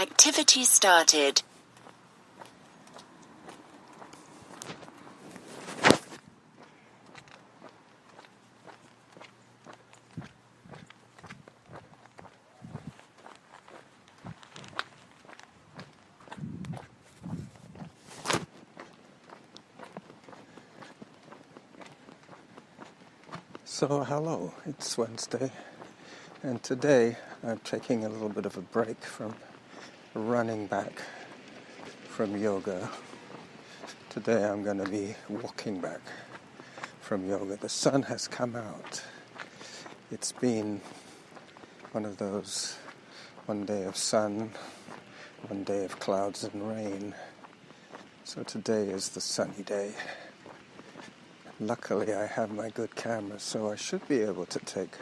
Activity started. So hello, it's Wednesday, and today I'm taking a little bit of a break from running back from yoga. Today I'm going to be walking back from yoga. The sun has come out. It's been one of those one day of sun, one day of clouds and rain. So today is the sunny day. Luckily, I have my good camera, so I should be able to take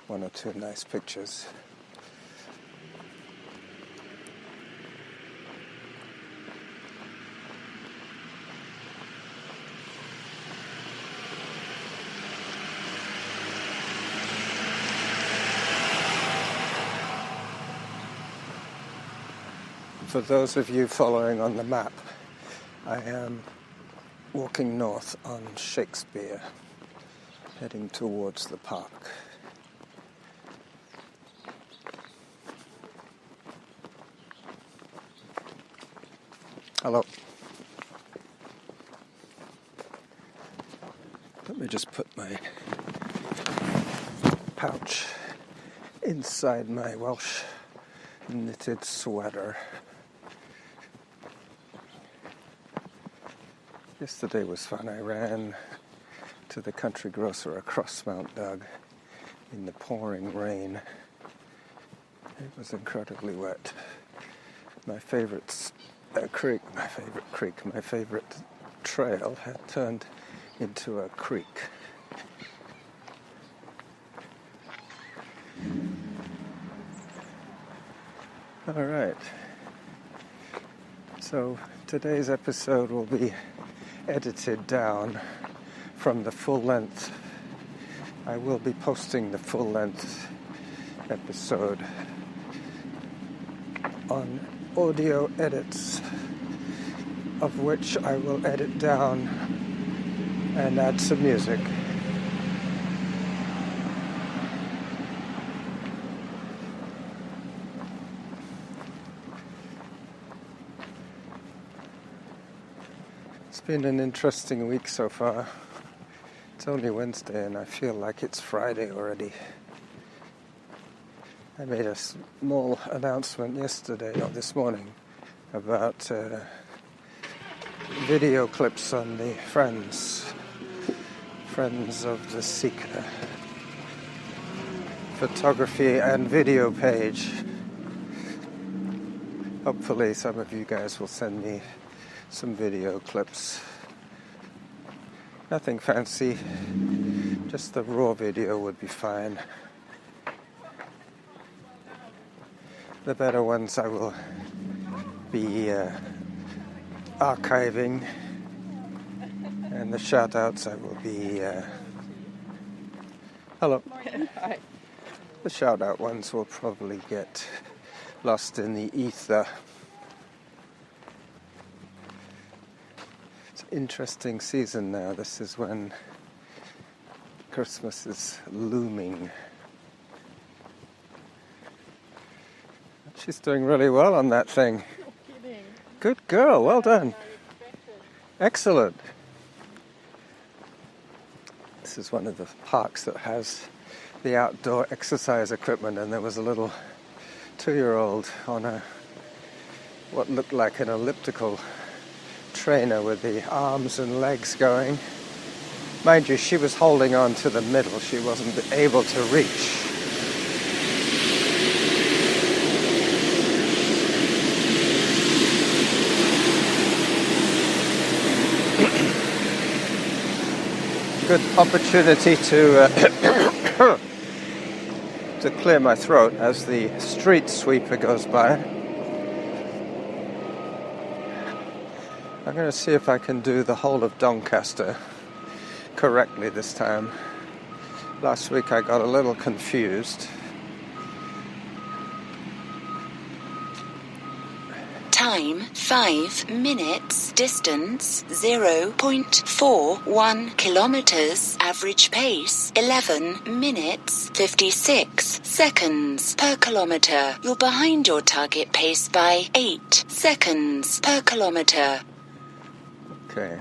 one or two nice pictures. For those of you following on the map, I am walking north on Shakespeare, heading towards the park. Hello. Let me just put my pouch inside my Welsh knitted sweater. Yesterday was fun. I ran to the country grocer across Mount Doug in the pouring rain. It was incredibly wet. My favorite trail had turned into a creek. All right. So today's episode will be edited down from the full length. I will be posting the full length episode on audio edits, of which I will edit down and add some music. It's been an interesting week so far. It's only Wednesday and I feel like it's Friday already. I made a small announcement yesterday or this morning about video clips on the Friends of the Seeker photography and video page. Hopefully some of you guys will send me some video clips. Nothing fancy, just the raw video would be fine. The better ones I will be archiving, and the shout-outs I will be hello. Hi. The shout-out ones will probably get lost in the ether. Interesting season now. This is when Christmas is looming. She's doing really well on that thing. No kidding. Good girl, well done. Excellent. This is one of the parks that has the outdoor exercise equipment, and there was a little 2-year-old on what looked like an elliptical trainer with the arms and legs going. Mind you, she was holding on to the middle. She wasn't able to reach. Good opportunity to to clear my throat as the street sweeper goes by. I'm going to see if I can do the whole of Doncaster correctly this time. Last week I got a little confused. Time 5 minutes. Distance 0.41 kilometers. Average pace 11 minutes 56 seconds per kilometer. You're behind your target pace by 8 seconds per kilometer. Okay.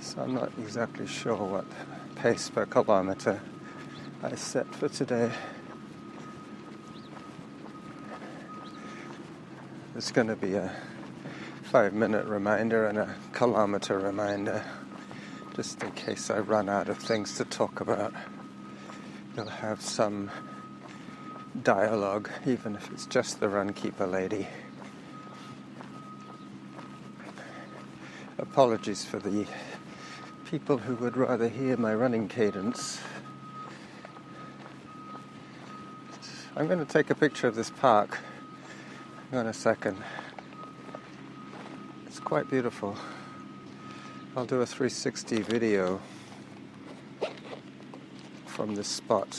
So I'm not exactly sure what pace per kilometer I set for today. It's going to be a 5-minute reminder and a kilometer reminder, just in case I run out of things to talk about. You'll have some dialogue, even if it's just the Runkeeper lady. Apologies for the people who would rather hear my running cadence. I'm going to take a picture of this park in a second. It's quite beautiful. I'll do a 360 video from this spot.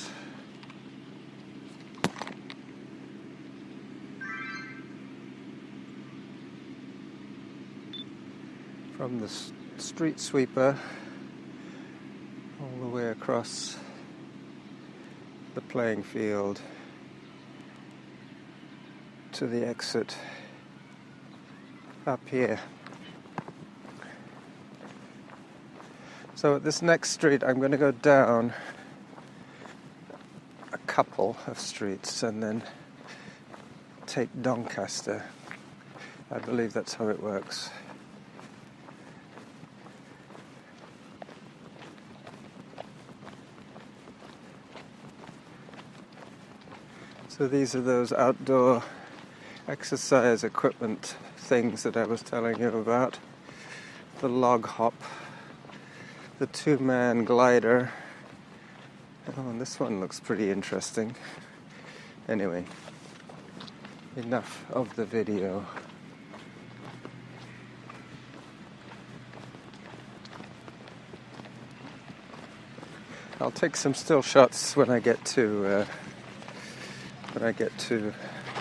From the street sweeper all the way across the playing field to the exit up here. So at this next street I'm going to go down a couple of streets and then take Doncaster. I believe that's how it works. So these are those outdoor exercise equipment things that I was telling you about. The log hop, the 2-man glider. Oh, and this one looks pretty interesting. Anyway, enough of the video. I'll take some still shots when I get to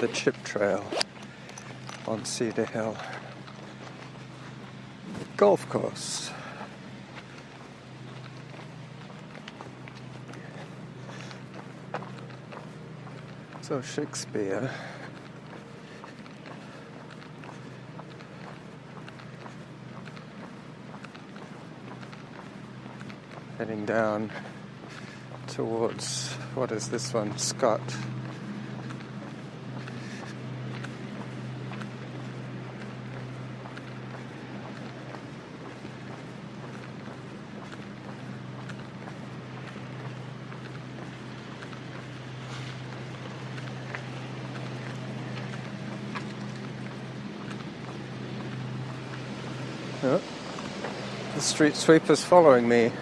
the chip trail on Cedar Hill golf course. So Shakespeare heading down towards, what is this one, Scott. Oh, the street sweeper's following me.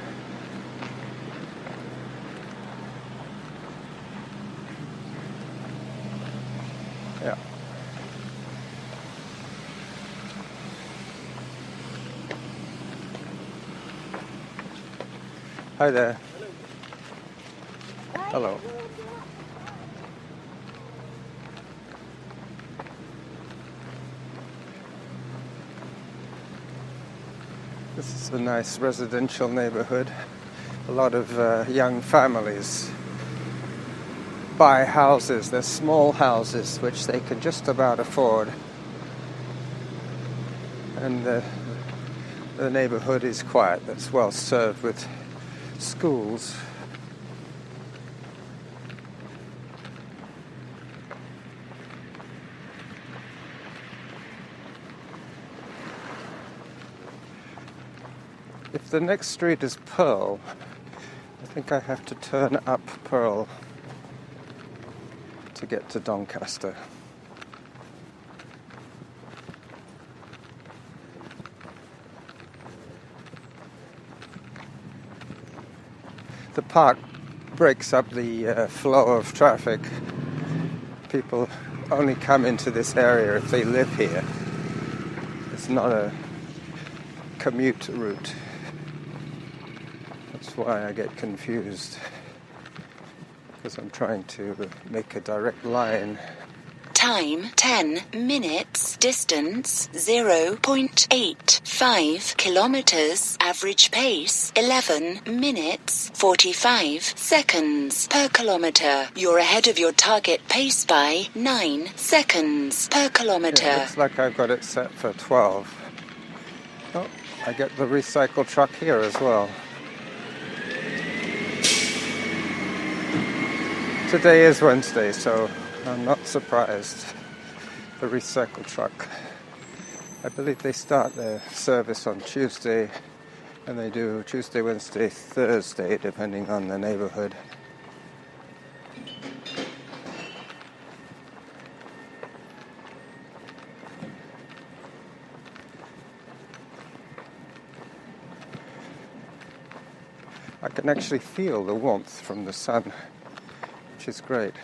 Yeah. Hi there. Hello. This is a nice residential neighborhood. A lot of young families buy houses. They're small houses which they can just about afford. And the neighborhood is quiet. That's well served with schools. If the next street is Pearl, I think I have to turn up Pearl to get to Doncaster. The park breaks up the flow of traffic. People only come into this area if they live here. It's not a commute route. That's why I get confused, because I'm trying to make a direct line. Time 10 minutes. Distance 0.85 kilometers. Average pace 11 minutes 45 seconds per kilometer. You're ahead of your target pace by 9 seconds per kilometer. Yeah, looks like I've got it set for 12. Oh, I get the recycle truck here as well. Today is Wednesday, so I'm not surprised. The recycle truck. I believe they start their service on Tuesday, and they do Tuesday, Wednesday, Thursday, depending on the neighborhood. I can actually feel the warmth from the sun, which is great.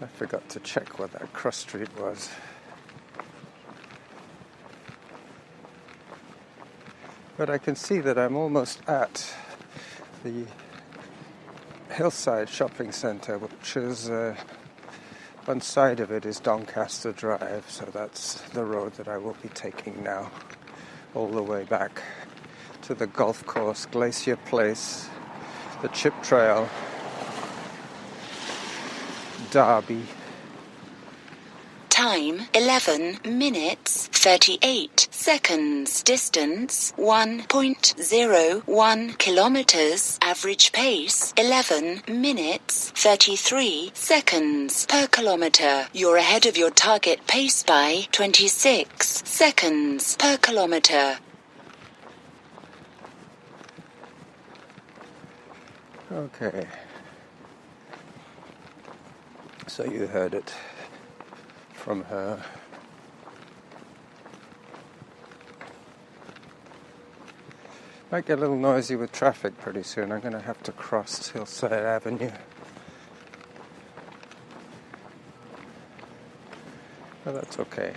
I forgot to check what that cross street was. But I can see that I'm almost at the Hillside Shopping Centre, which is one side of it is Doncaster Drive, so that's the road that I will be taking now, all the way back to the golf course, Glacier Place, the Chip Trail, Derby. Time 11 minutes 38 seconds. Distance 1.01 kilometers. Average pace 11 minutes 33 seconds per kilometer. You're ahead of your target pace by 26 seconds per kilometer. Okay. So you heard it from her. Might get a little noisy with traffic pretty soon. I'm going to have to cross Hillside Avenue. But that's okay.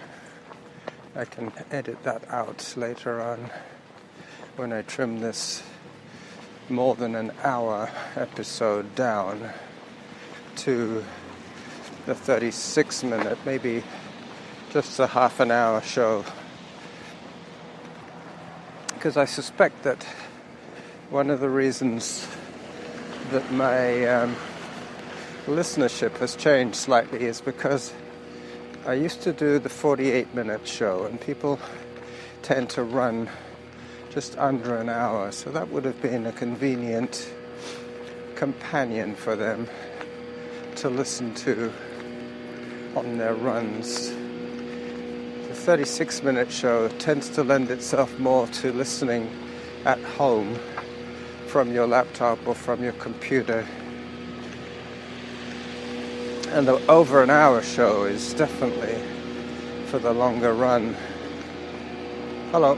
I can edit that out later on when I trim this more than an hour episode down to the 36-minute, maybe just a half an hour show. Because I suspect that one of the reasons that my listenership has changed slightly is because I used to do the 48-minute show, and people tend to run just under an hour, so that would have been a convenient companion for them to listen to on their runs. The 36-minute show tends to lend itself more to listening at home from your laptop or from your computer. And the over an hour show is definitely for the longer run. Hello.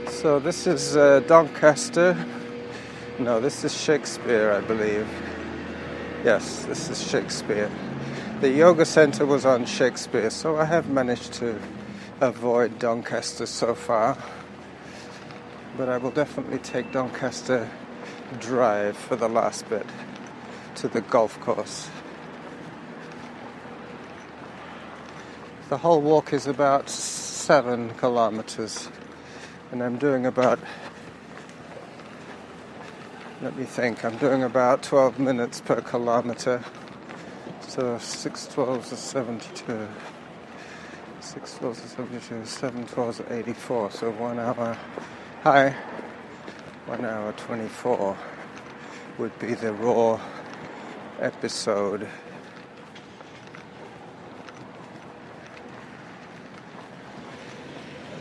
So this is Doncaster. No, this is Shakespeare, I believe. Yes, this is Shakespeare. The yoga center was on Shakespeare, so I have managed to avoid Doncaster so far. But I will definitely take Doncaster Drive for the last bit to the golf course. The whole walk is about 7 kilometers, and I'm doing about, let me think, I'm doing about 12 minutes per kilometer. So 6 12s are 72. 6 12s are 72. 7 12s are 84. So 1 hour. 1 hour 24 would be the raw episode.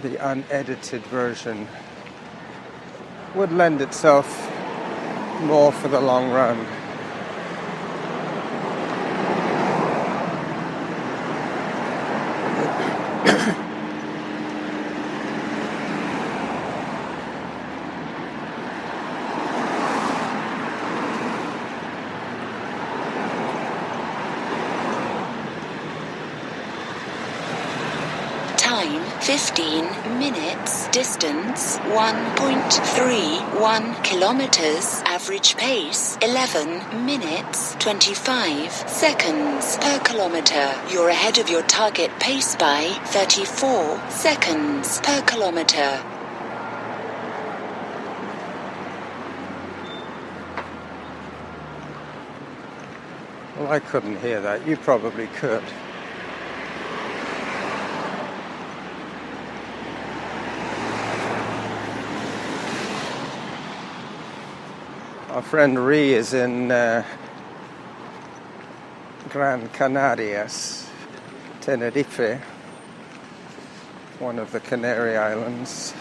The unedited version would lend itself more for the long run. Time 15 minutes. Distance 1.31 kilometers. Average pace 11 minutes 25 seconds per kilometer. You're ahead of your target pace by 34 seconds per kilometer. Well, I couldn't hear that. You probably could. Our friend Ree is in Gran Canarias, Tenerife, one of the Canary Islands.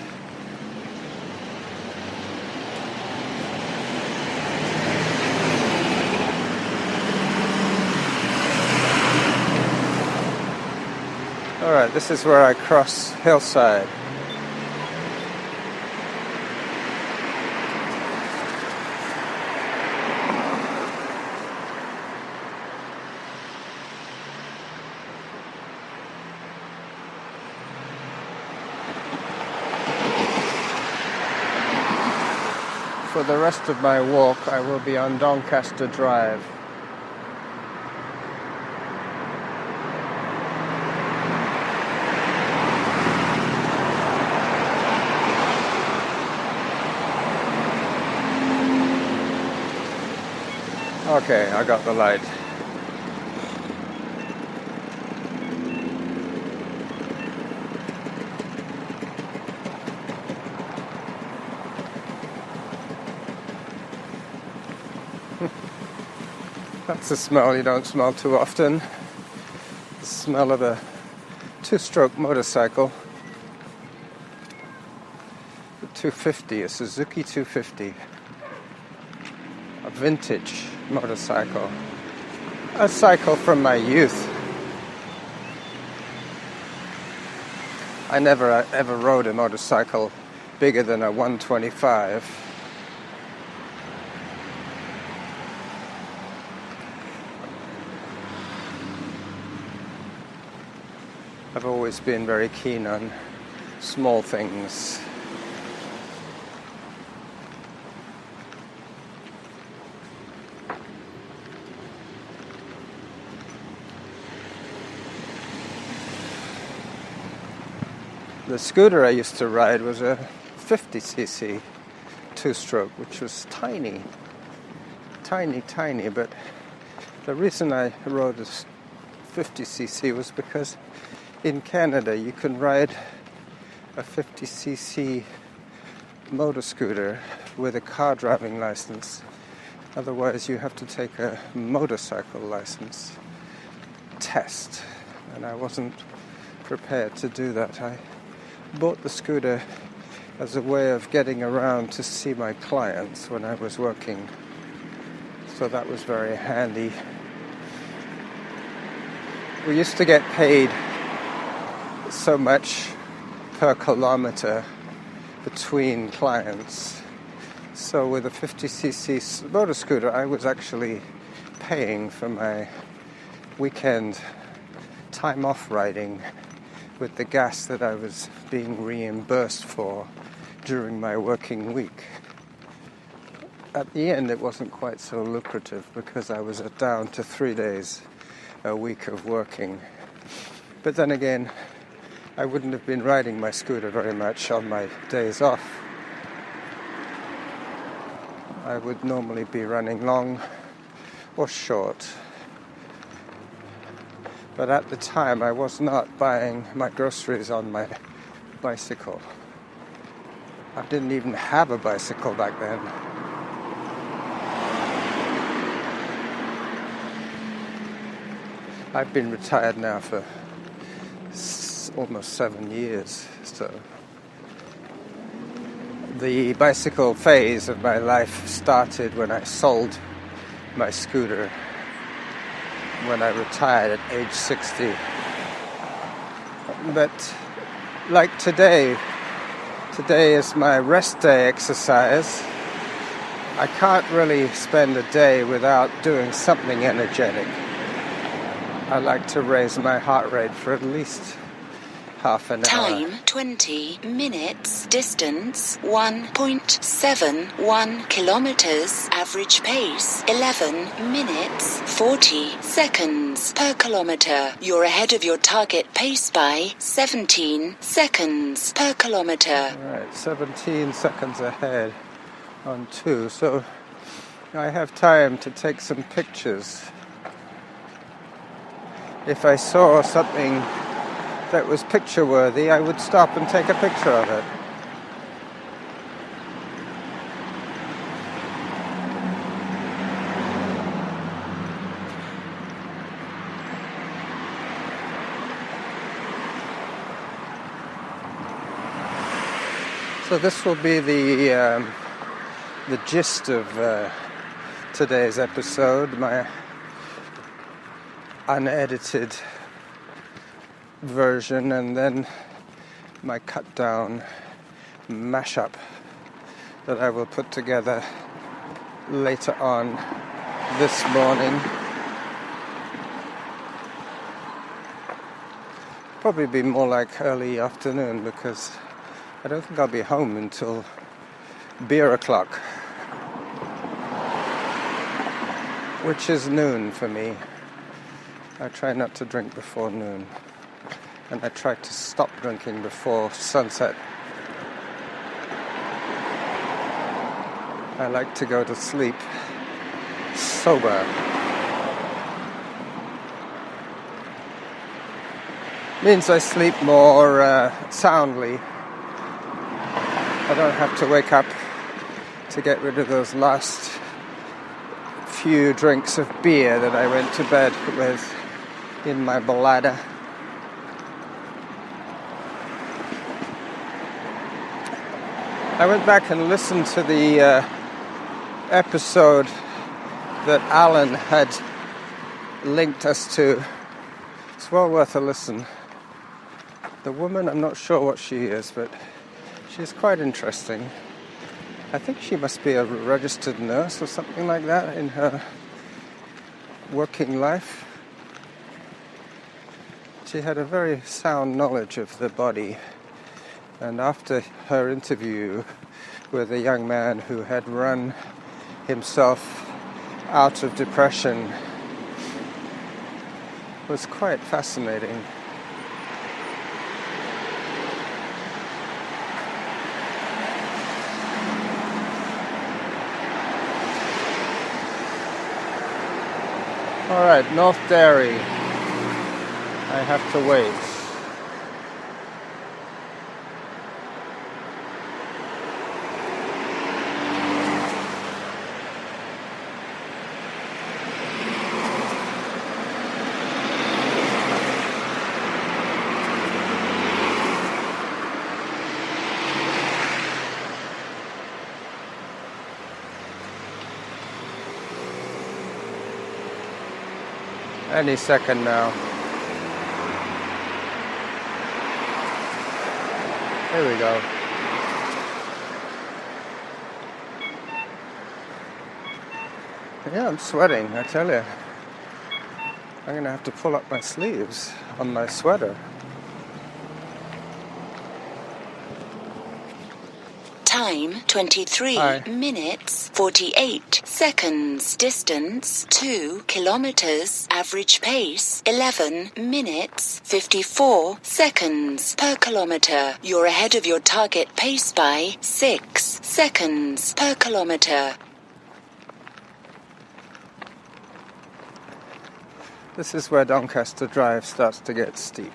All right, this is where I cross Hillside. For the rest of my walk, I will be on Doncaster Drive. Okay, I got the light. That's a smell you don't smell too often. The smell of a two-stroke motorcycle. A 250, a Suzuki 250. A vintage motorcycle. A cycle from my youth. I never ever rode a motorcycle bigger than a 125. I've always been very keen on small things. The scooter I used to ride was a 50cc two-stroke, which was tiny, but the reason I rode a 50cc was because in Canada you can ride a 50cc motor scooter with a car driving license. Otherwise you have to take a motorcycle license test, and I wasn't prepared to do that. I bought the scooter as a way of getting around to see my clients when I was working, so that was very handy. We used to get paid so much per kilometer between clients, so with a 50cc motor scooter I was actually paying for my weekend time off riding with the gas that I was being reimbursed for during my working week. At the end it wasn't quite so lucrative because I was down to 3 days a week of working. But then again, I wouldn't have been riding my scooter very much on my days off. I would normally be running long or short. But at the time I was not buying my groceries on my bicycle. I didn't even have a bicycle back then. I've been retired now for almost 7 years, so the bicycle phase of my life started when I sold my scooter when I retired at age 60. But like today is my rest day exercise. I can't really spend a day without doing something energetic. I like to raise my heart rate for at least half an hour. Time 20 minutes. Distance 1.71 kilometers. Average pace 11 minutes 40 seconds per kilometer. You're ahead of your target pace by 17 seconds per kilometer. Right, 17 seconds ahead on 2, so I have time to take some pictures. If I saw something that was picture worthy, I would stop and take a picture of it. So this will be the gist of today's episode, my unedited version, and then my cut down mashup that I will put together later on this morning. Probably be more like early afternoon, because I don't think I'll be home until beer o'clock, which is noon for me. I try not to drink before noon, and I try to stop drinking before sunset. I like to go to sleep sober. Means I sleep more soundly. I don't have to wake up to get rid of those last few drinks of beer that I went to bed with in my bladder. I went back and listened to the episode that Alan had linked us to. It's well worth a listen. The woman, I'm not sure what she is, but she's quite interesting. I think she must be a registered nurse or something like that in her working life. She had a very sound knowledge of the body. And after her interview with a young man who had run himself out of depression, was quite fascinating. All right, North Derry. I have to wait. Any second now. There we go. Yeah, I'm sweating, I tell you. I'm going to have to pull up my sleeves on my sweater. Time 23 minutes 48 seconds. Distance 2 kilometers. Average pace 11 minutes 54 seconds per kilometer. You're ahead of your target pace by 6 seconds per kilometer. This is where Doncaster Drive starts to get steep.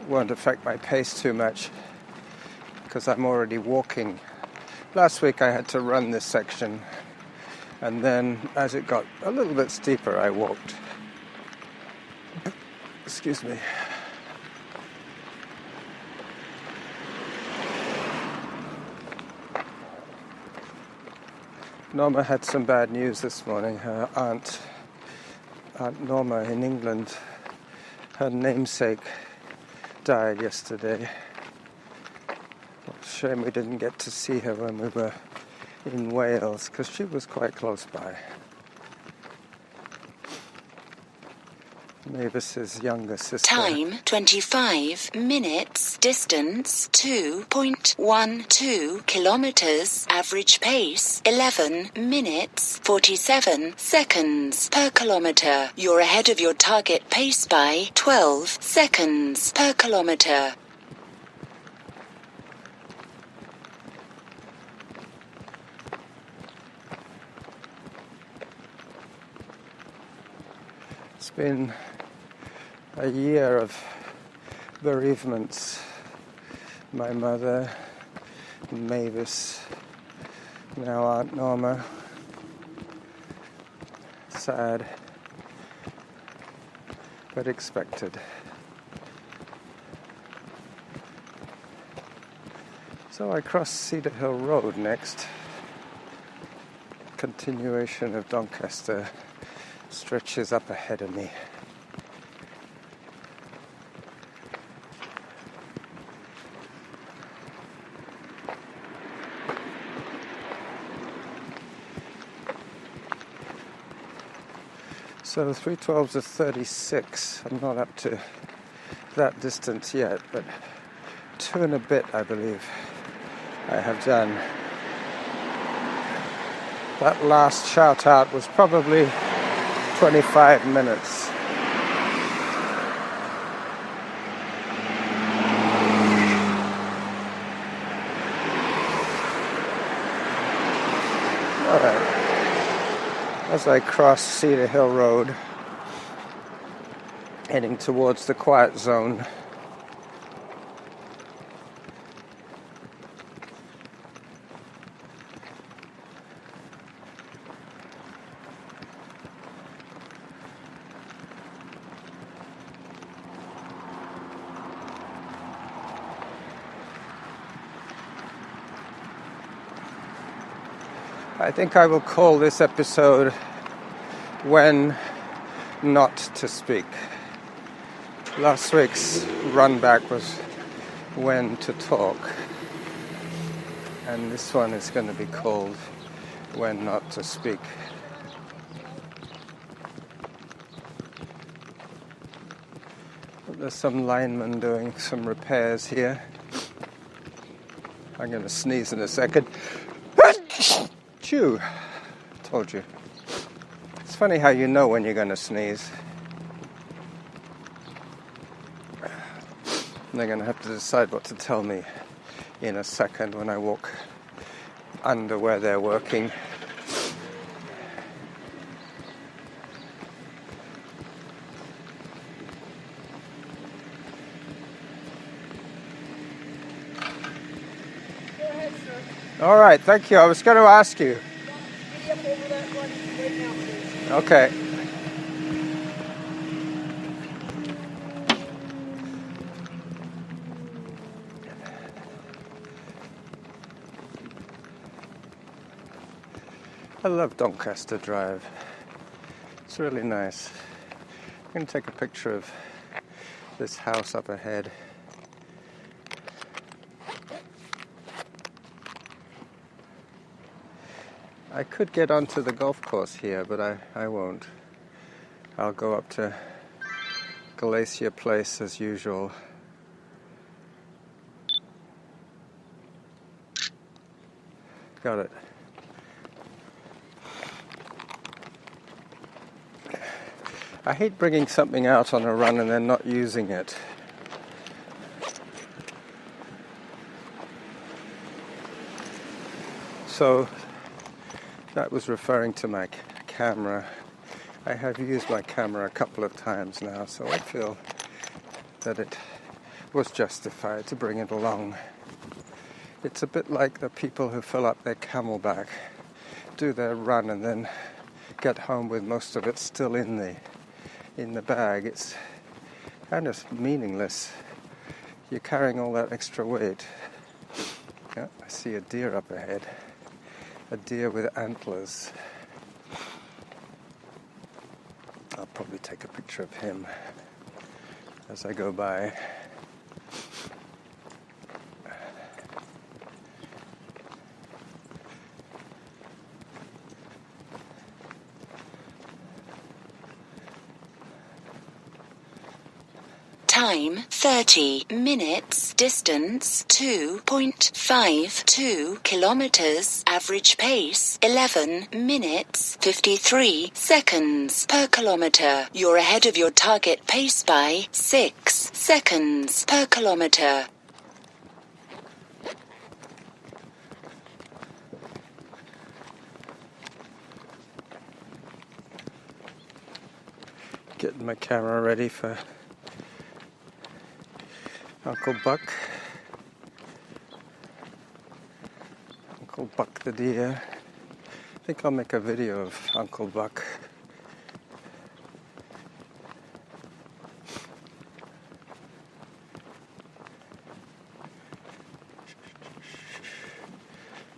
Won't affect my pace too much because I'm already walking. Last week I had to run this section, and then as it got a little bit steeper I walked. Excuse me. Norma had some bad news this morning. Her Aunt Norma in England, her namesake, died yesterday. Shame we didn't get to see her when we were in Wales, because she was quite close by. Mavis's younger sister. Time 25 minutes. Distance 2.12 kilometers. Average pace 11 minutes 47 seconds per kilometer. You're ahead of your target pace by 12 seconds per kilometer. It's been a year of bereavements. My mother, Mavis, now Aunt Norma. Sad, but expected. So I cross Cedar Hill Road next. Continuation of Doncaster stretches up ahead of me. So 312s are 36. I'm not up to that distance yet, but 2 and a bit, I believe, I have done. That last shout out was probably 25 minutes. All right. As I cross Cedar Hill Road, heading towards the quiet zone. I think I will call this episode When Not to Speak. Last week's run back was When to Talk. And this one is going to be called When Not to Speak. There's some linemen doing some repairs here. I'm going to sneeze in a second. Chew. Told you. It's funny how you know when you're going to sneeze. They're going to have to decide what to tell me in a second when I walk under where they're working. All right, thank you. I was going to ask you. Okay. I love Doncaster Drive. It's really nice. I'm going to take a picture of this house up ahead. I could get onto the golf course here, but I won't. I'll go up to Glacier Place as usual. Got it. I hate bringing something out on a run and then not using it. So that was referring to my camera. I have used my camera a couple of times now, so I feel that it was justified to bring it along. It's a bit like the people who fill up their Camelback, do their run and then get home with most of it still in the bag. It's kind of meaningless. You're carrying all that extra weight. Yeah, I see a deer up ahead. A deer with antlers. I'll probably take a picture of him as I go by. Time 30 minutes. Distance 2.52 kilometers. Average pace 11 minutes 53 seconds per kilometer. You're ahead of your target pace by 6 seconds per kilometer. Getting my camera ready for Uncle Buck. Uncle Buck the deer. I think I'll make a video of Uncle Buck.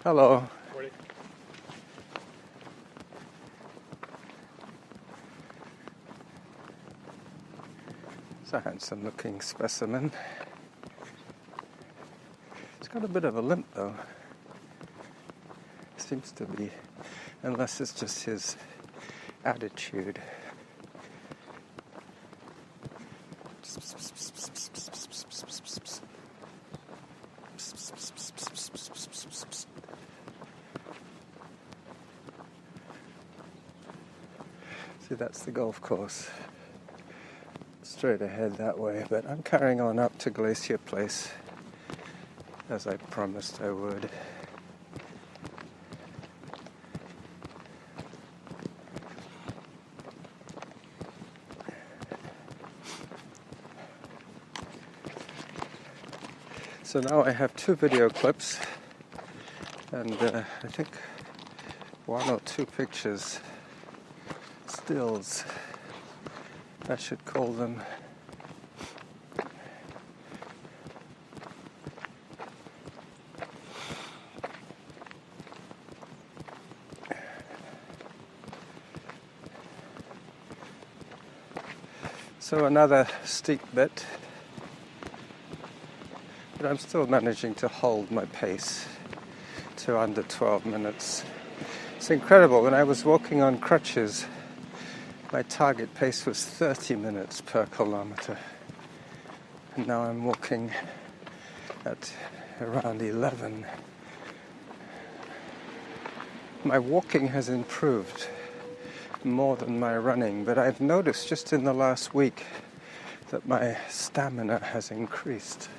Hello. Morning. It's a handsome looking specimen. It's got a bit of a limp though. Seems to be, unless it's just his attitude. See, that's the golf course. Straight ahead that way, but I'm carrying on up to Glacier Place, as I promised I would. So now I have 2 video clips and I think 1 or 2 pictures, stills, I should call them. So another steep bit, but I'm still managing to hold my pace to under 12 minutes. It's incredible. When I was walking on crutches, my target pace was 30 minutes per kilometer. And now I'm walking at around 11. My walking has improved more than my running, but I've noticed just in the last week that my stamina has increased.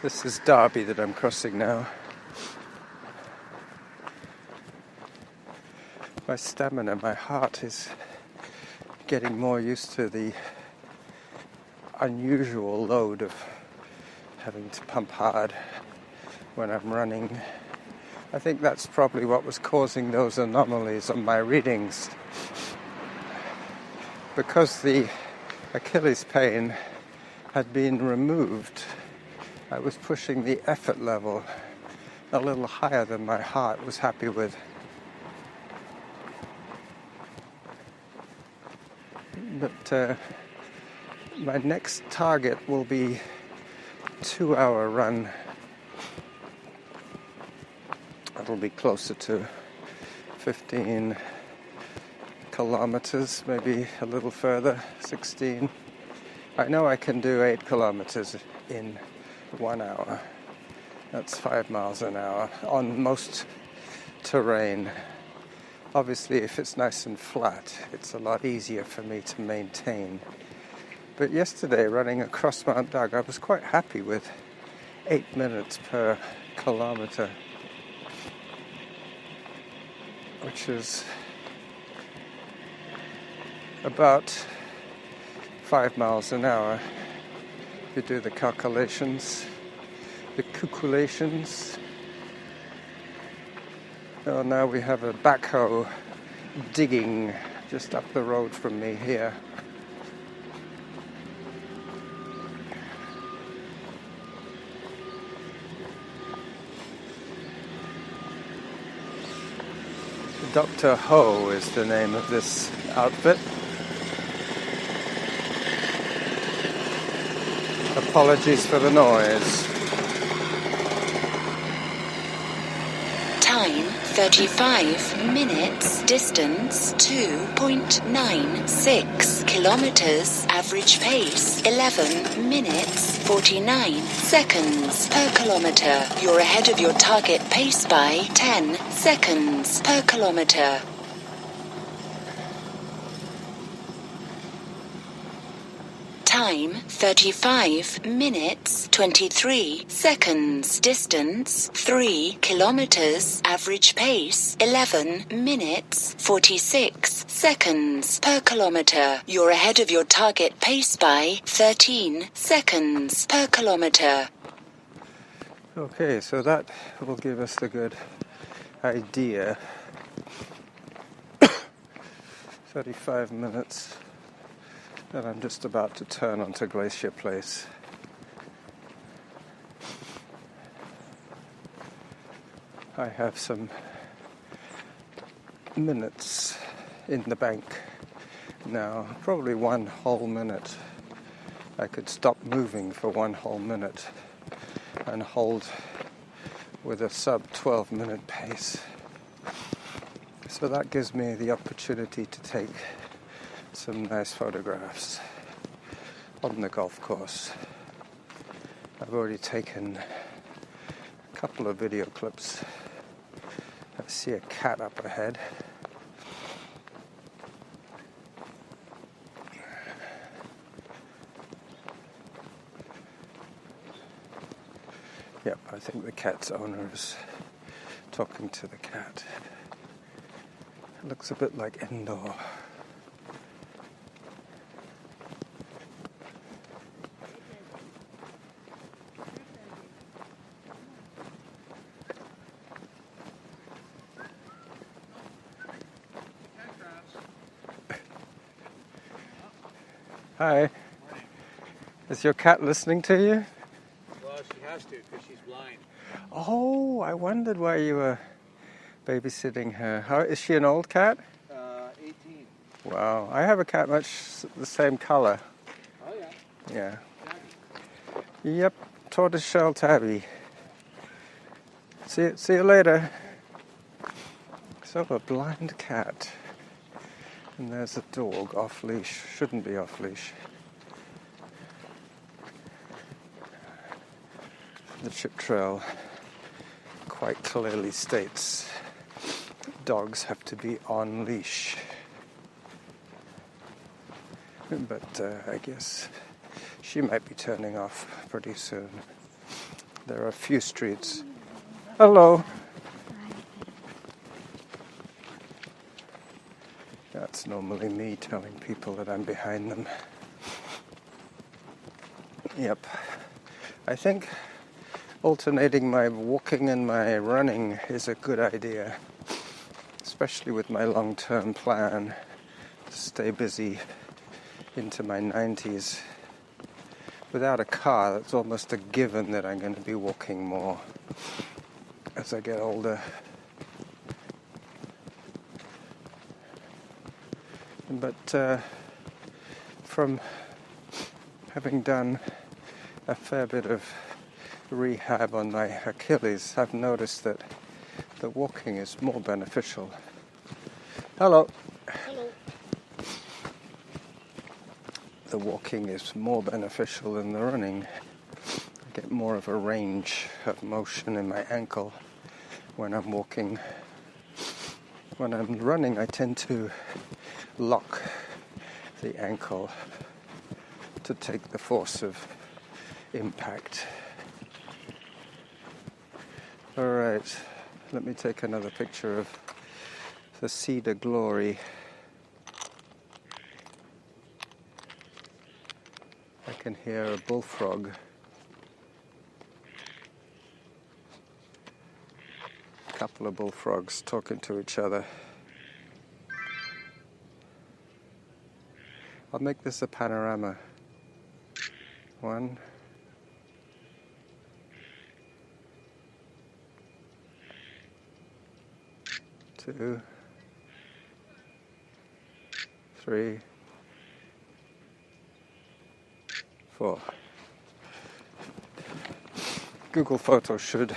This is Derby that I'm crossing now. My stamina, my heart is getting more used to the unusual load of having to pump hard when I'm running. I think that's probably what was causing those anomalies on my readings. Because the Achilles pain had been removed, I was pushing the effort level a little higher than my heart was happy with. But my next target will be 2-hour run. It'll be closer to 15 kilometers, maybe a little further, 16. I know I can do 8 kilometers in 1 hour. That's 5 miles an hour on most terrain. Obviously, if it's nice and flat, it's a lot easier for me to maintain. But yesterday, running across Mount Doug, I was quite happy with 8 minutes per kilometer, which is about 5 miles an hour. If you do the calculations, the calculations. Oh, now we have a backhoe digging just up the road from me here. Dr. Ho is the name of this outfit. Apologies for the noise. Time 35 minutes. Distance 2.96 kilometers. Average pace 11 minutes 49 seconds per kilometer. You're ahead of your target pace by 10 seconds per kilometer. Time 35 minutes 23 seconds. Distance 3 kilometers. Average pace 11 minutes 46 seconds per kilometer. You're ahead of your target pace by 13 seconds per kilometer. Okay, so that will give us the good idea. 35 minutes. And I'm just about to turn onto Glacier Place. I have some minutes in the bank now, probably one whole minute. I could stop moving for one whole minute and hold with a sub 12 minute pace. So that gives me the opportunity to take some nice photographs on the golf course. I've already taken a couple of video clips. I see a cat up ahead. Yep, I think the cat's owner is talking to the cat. It looks a bit like indoor. Hi. Morning. Is your cat listening to you? Well, she has to because she's blind. Oh, I wondered why you were babysitting her. How, is she an old cat? 18. Wow, I have a cat much the same color. Oh, yeah. Yeah. Tabby. Yep, tortoiseshell tabby. See you later. So a blind cat. And there's a dog off leash. Shouldn't be off leash. The chip trail quite clearly states dogs have to be on leash. But I guess she might be turning off pretty soon. There are a few streets. Hello. That's normally me telling people that I'm behind them. Yep. I think alternating my walking and my running is a good idea, especially with my long-term plan to stay busy into my 90s. Without a car, it's almost a given that I'm going to be walking more as I get older. But from having done a fair bit of rehab on my Achilles, I've noticed that the walking is more beneficial. Hello. Hello. The walking is more beneficial than the running. I get more of a range of motion in my ankle when I'm walking. When I'm running, I tend to lock the ankle to take the force of impact. All right, let me take another picture of the Cedar Glory. I can hear a bullfrog. A couple of bullfrogs talking to each other. I'll make this a panorama. 1, 2, 3, 4. Google Photos should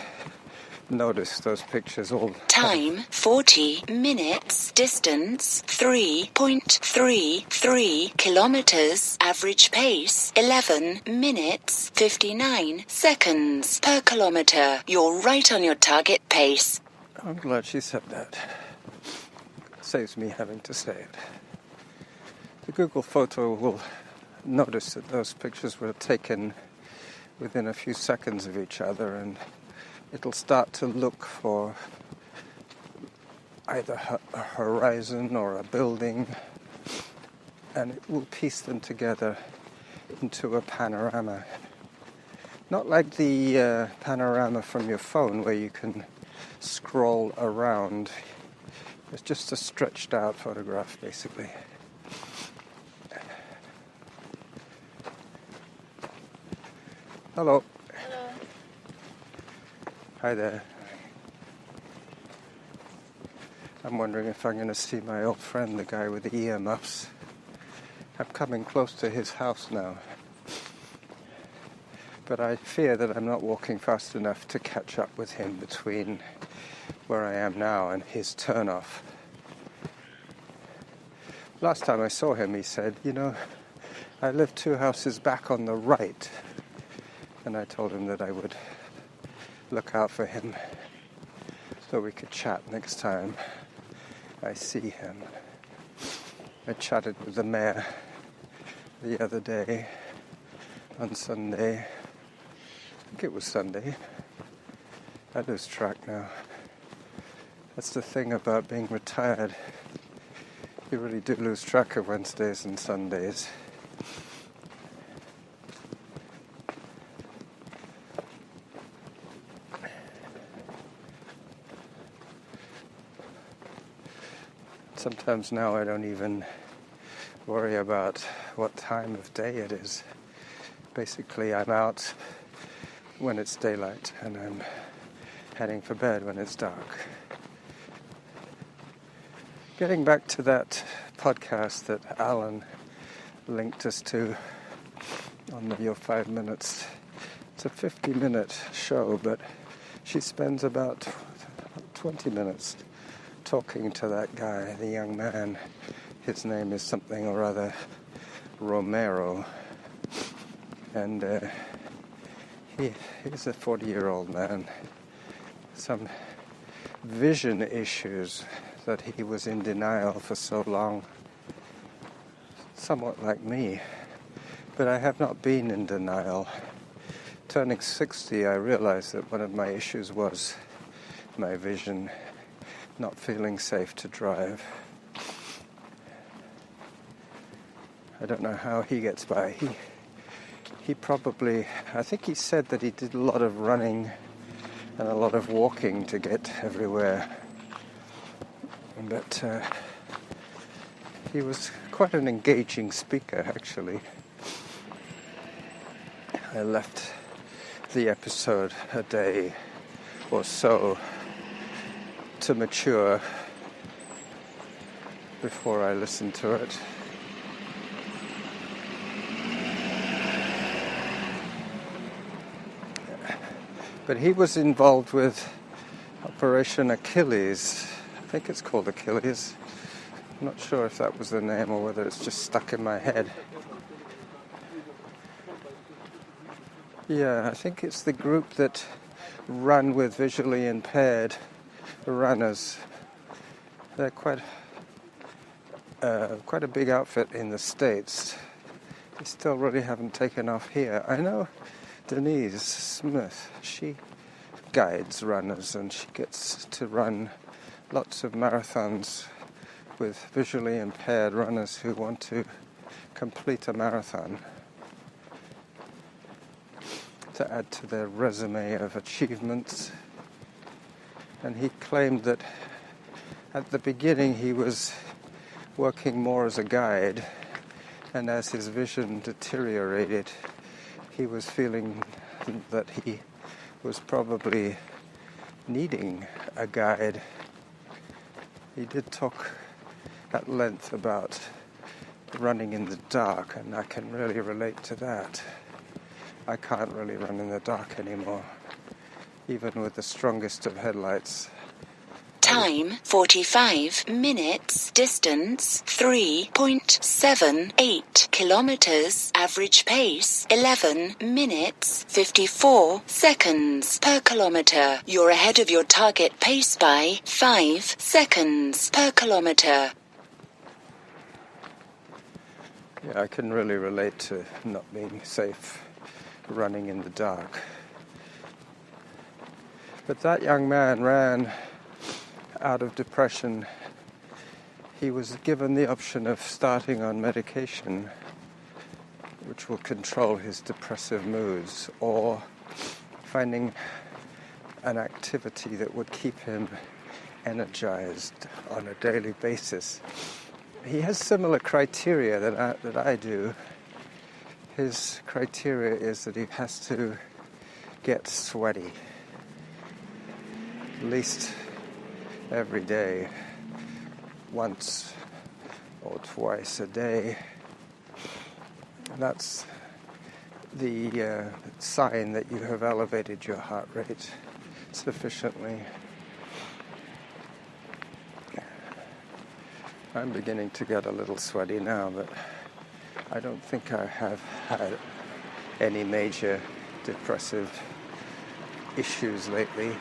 notice those pictures all. Time 40 minutes. Distance 3.33 kilometers. Average pace 11 minutes 59 seconds per kilometer. You're right on your target pace. I'm glad she said that. Saves me having to say it. The Google photo will notice that those pictures were taken within a few seconds of each other, and it'll start to look for either a horizon or a building, and it will piece them together into a panorama. Not like the panorama from your phone where you can scroll around. It's just a stretched out photograph, basically. Hello. Hello. Hi there. I'm wondering if I'm going to see my old friend, the guy with the earmuffs. I'm coming close to his house now. But I fear that I'm not walking fast enough to catch up with him between where I am now and his turnoff. Last time I saw him, he said, "You know, I live 2 houses back on the right." And I told him that I would look out for him so we could chat next time I see him. I chatted with the mayor the other day on Sunday. I think it was Sunday. I lose track now. That's the thing about being retired. You really do lose track of Wednesdays and Sundays. Sometimes now I don't even worry about what time of day it is. Basically, I'm out when it's daylight and I'm heading for bed when it's dark. Getting back to that podcast that Alan linked us to on Your 5 Minutes. It's a 50-minute show, but she spends about 20 minutes talking to that guy, the young man. His name is something or other, Romero. And he's a 40-year-old man. Some vision issues that he was in denial for so long. Somewhat like me. But I have not been in denial. Turning 60, I realized that one of my issues was my vision. Not feeling safe to drive. I don't know how he gets by. He probably, I think he said that he did a lot of running and a lot of walking to get everywhere. But he was quite an engaging speaker, actually. I left the episode a day or so to mature before I listened to it. But he was involved with Operation Achilles. I think it's called Achilles. I'm not sure if that was the name or whether it's just stuck in my head. Yeah, I think it's the group that run with visually impaired runners. They're quite a big outfit in the States. They still really haven't taken off here. I know Denise Smith, she guides runners and she gets to run lots of marathons with visually impaired runners who want to complete a marathon to add to their resume of achievements. And he claimed that at the beginning he was working more as a guide, and as his vision deteriorated, he was feeling that he was probably needing a guide. He did talk at length about running in the dark, and I can really relate to that. I can't really run in the dark anymore. even with the strongest of headlights. Time 45 minutes. Distance 3.78 kilometers. Average pace 11 minutes 54 seconds per kilometer. You're ahead of your target pace by 5 seconds per kilometer. Yeah, I can really relate to not being safe running in the dark. But that young man ran out of depression. He was given the option of starting on medication, which will control his depressive moods, or finding an activity that would keep him energized on a daily basis. He has similar criteria that I do. His criteria is that he has to get sweaty at least every day, once or twice a day. That's the sign that you have elevated your heart rate sufficiently. I'm beginning to get a little sweaty now, but I don't think I have had any major depressive issues lately.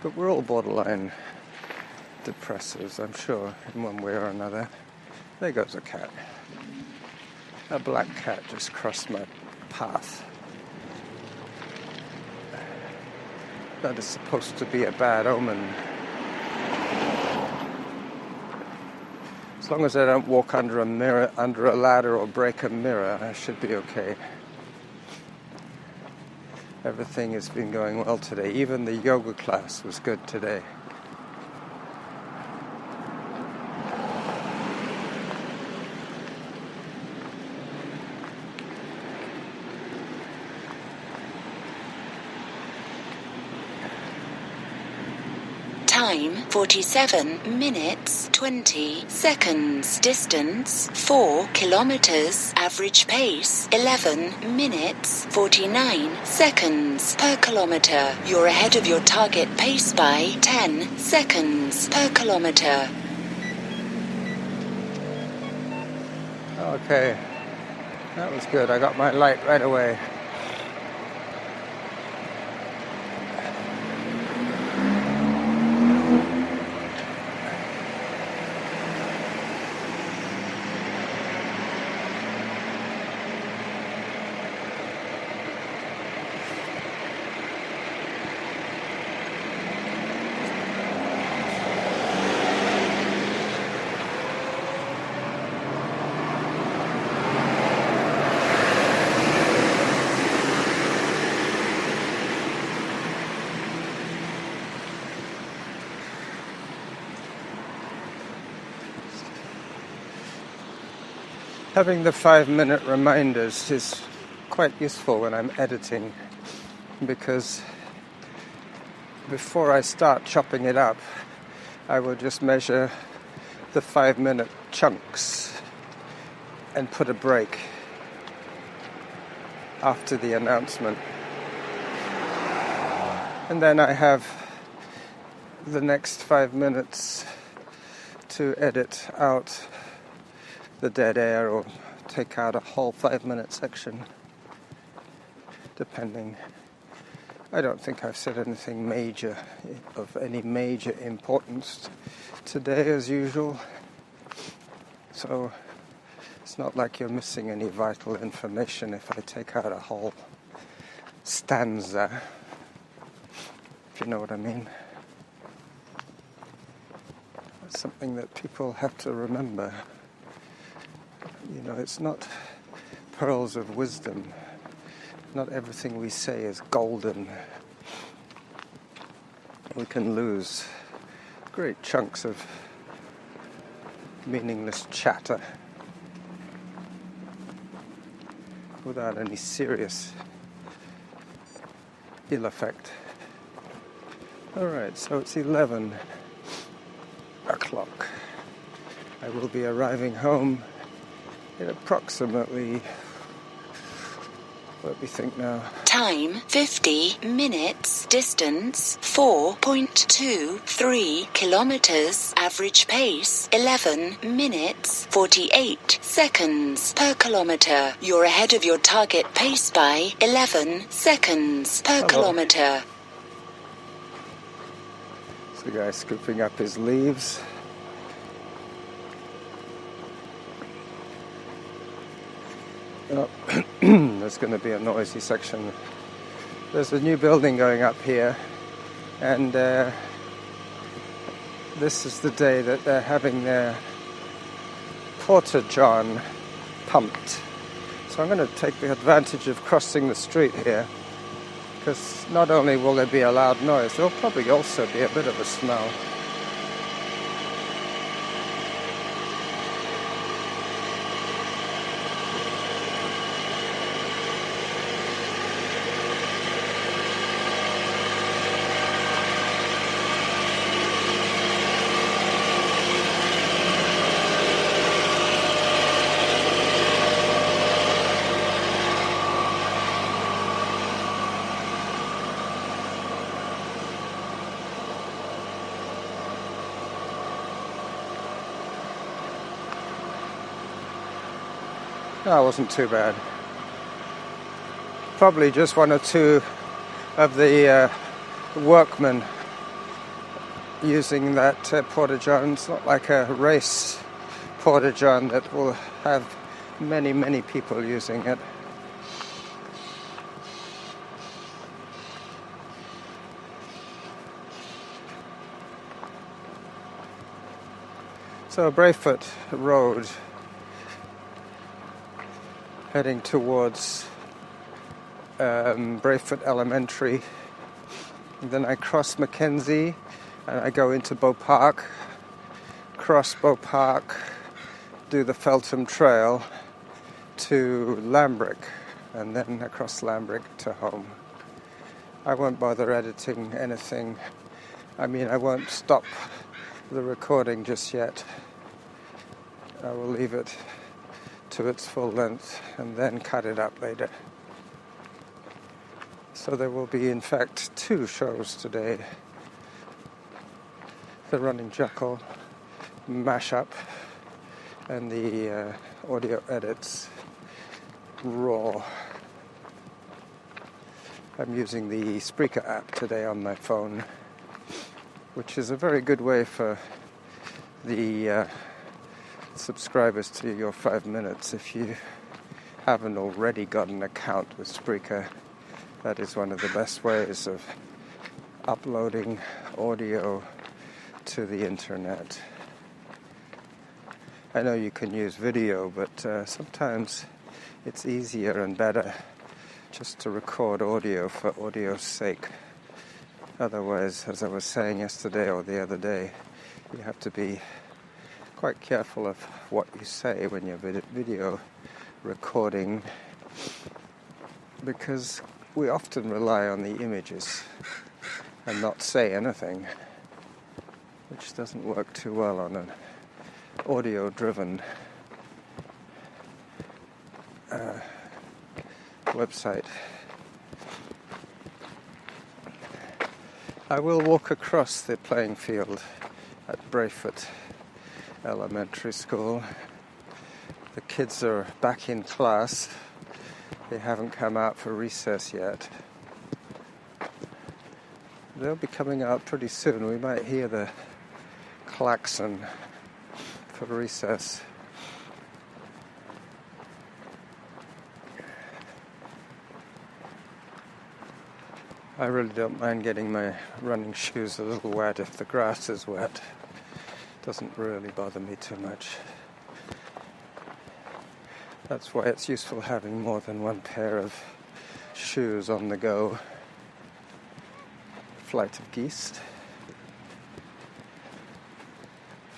But we're all borderline depressives, I'm sure, in one way or another. There goes a cat. A black cat just crossed my path. That is supposed to be a bad omen. As long as I don't walk under a mirror, under a ladder, or break a mirror, I should be okay. Everything has been going well today. Even the yoga class was good today. Time 47 minutes 20 seconds. Distance 4 kilometers. Average pace 11 minutes 49 seconds per kilometer. You're ahead of your target pace by 10 seconds per kilometer. Okay, that was good. I got my light right away. Having the 5-minute reminders is quite useful when I'm editing, because before I start chopping it up, I will just measure the 5-minute chunks and put a break after the announcement. And then I have the next 5 minutes to edit out the dead air or take out a whole 5-minute section, depending. I don't think I've said anything major, of any major importance today as usual, so it's not like you're missing any vital information if I take out a whole stanza, if you know what I mean. That's something that people have to remember. You know, it's not pearls of wisdom. Not everything we say is golden. We can lose great chunks of meaningless chatter without any serious ill effect. Alright, so it's 11 o'clock. I will be arriving home in approximately, let me think now, Time 50 minutes. Distance 4.23 kilometers. Average pace 11 minutes 48 seconds per kilometer. You're ahead of your target pace by 11 seconds per kilometer. it's the guy scooping up his leaves. Oh, there's going to be a noisy section. There's a new building going up here, and this is the day that they're having their porta-john pumped. So I'm going to take the advantage of crossing the street here, because not only will there be a loud noise, there'll probably also be a bit of a smell. No, it wasn't too bad. Probably just one or two of the workmen using that porta-john. It's not like a race porta-john that will have many, many people using it. So Braefoot Road, heading towards Braefoot Elementary. And then I cross Mackenzie and I go into Bow Park, cross Bow Park, do the Feltham Trail to Lambrick, and then across Lambrick to home. I won't bother editing anything. I mean, I won't stop the recording just yet. I will leave it to its full length and then cut it up later. So there will be, in fact, 2 shows today. The Running Jackal mashup and the audio edits raw. I'm using the Spreaker app today on my phone, which is a very good way for the subscribers to your 5 minutes. If you haven't already got an account with Spreaker, that is one of the best ways of uploading audio to the internet. I know you can use video, but sometimes it's easier and better just to record audio for audio's sake. Otherwise, as I was saying yesterday or the other day, you have to be quite careful of what you say when you're video recording, because we often rely on the images and not say anything, which doesn't work too well on an audio-driven website. I will walk across the playing field at Braefoot Elementary School. The kids are back in class. They haven't come out for recess yet. They'll be coming out pretty soon. We might hear the klaxon for recess. I really don't mind getting my running shoes a little wet if the grass is wet. Doesn't really bother me too much. That's why it's useful having more than one pair of shoes on the go. Flight of geese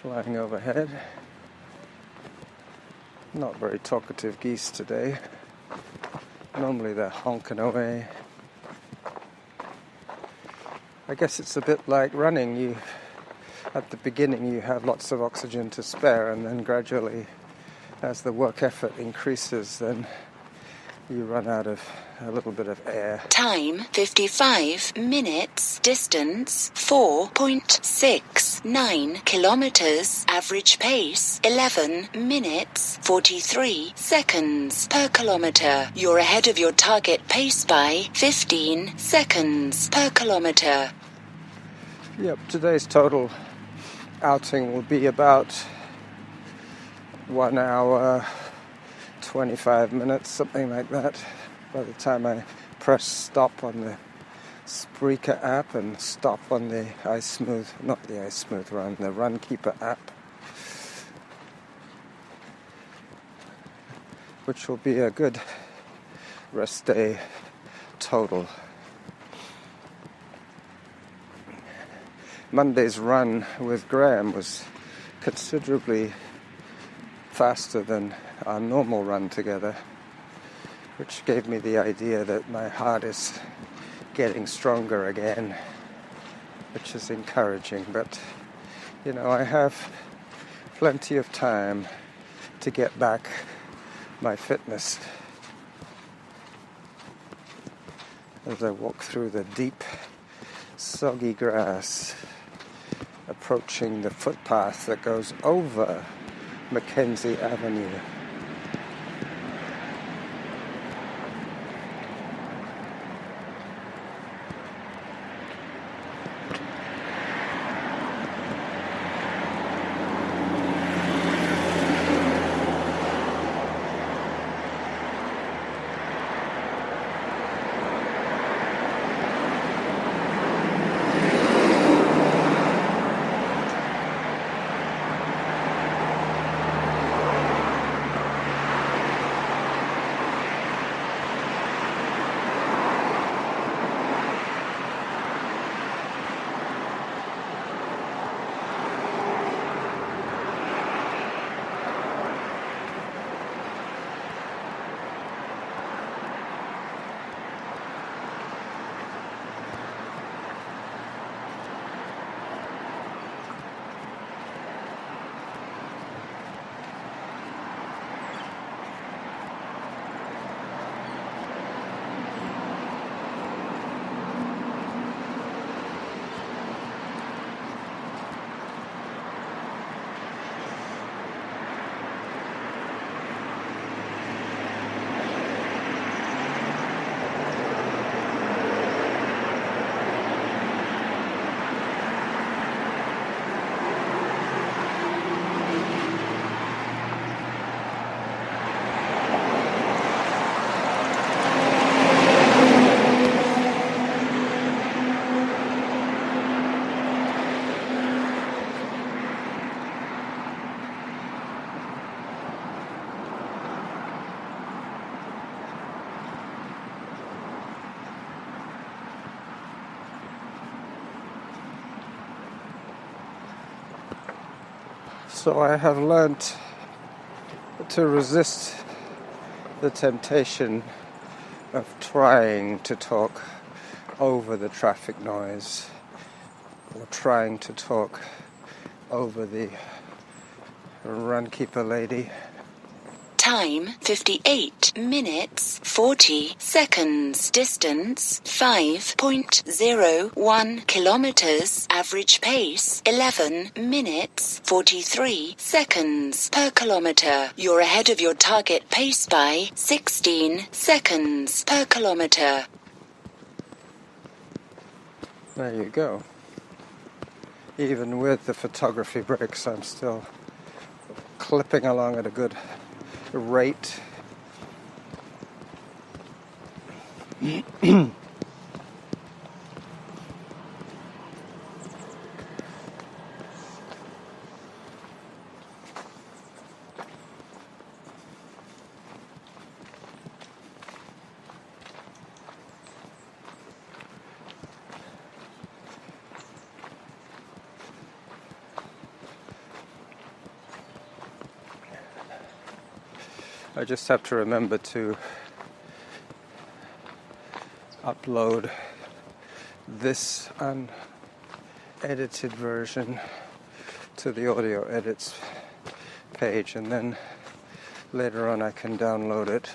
flying overhead. Not very talkative geese today. Normally they're honking away. I guess it's a bit like running. At the beginning you have lots of oxygen to spare, and then gradually as the work effort increases, then you run out of a little bit of air. Time 55 minutes. Distance 4.69 kilometers. Average pace 11 minutes 43 seconds per kilometer. You're ahead of your target pace by 15 seconds per kilometer. Yep, today's total outing will be about 1 hour 25 minutes, something like that, by the time I press stop on the Spreaker app and stop on the not the iSmooth Run, the Runkeeper app, which will be a good rest day total. Monday's run with Graham was considerably faster than our normal run together, which gave me the idea that my heart is getting stronger again, which is encouraging. But, I have plenty of time to get back my fitness as I walk through the deep, soggy grass, approaching the footpath that goes over Mackenzie Avenue. So I have learnt to resist the temptation of trying to talk over the traffic noise or trying to talk over the Runkeeper lady. Time 58 minutes 40 seconds. Distance 5.01 kilometers. Average pace 11 minutes 43 seconds per kilometer. You're ahead of your target pace by 16 seconds per kilometer. There you go. Even with the photography breaks, I'm still clipping along at a good rate. I just have to remember to upload this unedited version to the audio edits page, and then later on I can download it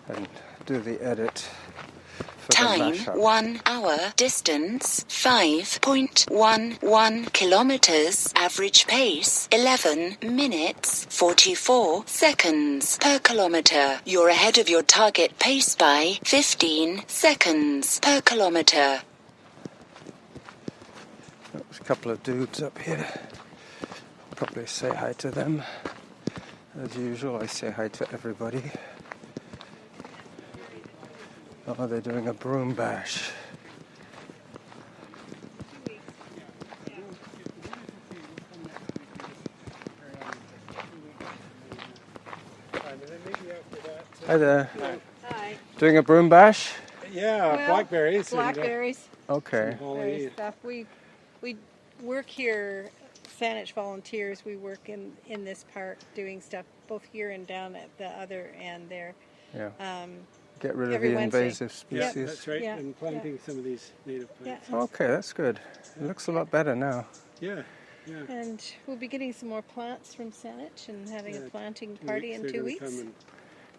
and do the edit for the Time mashup. 1 hour. Distance 5.11 kilometers. Average pace 11 minutes 44 seconds per kilometer. You're ahead of your target pace by 15 seconds per kilometer. There's a couple of dudes up here. Probably say hi to them. As usual, I say hi to everybody. Oh, they're doing a broom bash. Hi there. Hi. Doing a broom bash? Yeah, Well, blackberries. Blackberries, Okay. berry stuff. We work here, Saanich volunteers. We work in this park doing stuff both here and down at the other end there. Yeah. Um, Get rid of every the Wednesday. invasive Yeah, species. that's right. Yeah, And planting some of these native yeah, plants. Okay, that's good. It looks a lot better now. Yeah, yeah. and we'll be getting some more plants from Saanich and having a Yeah, planting party in 2 they're gonna weeks. come and-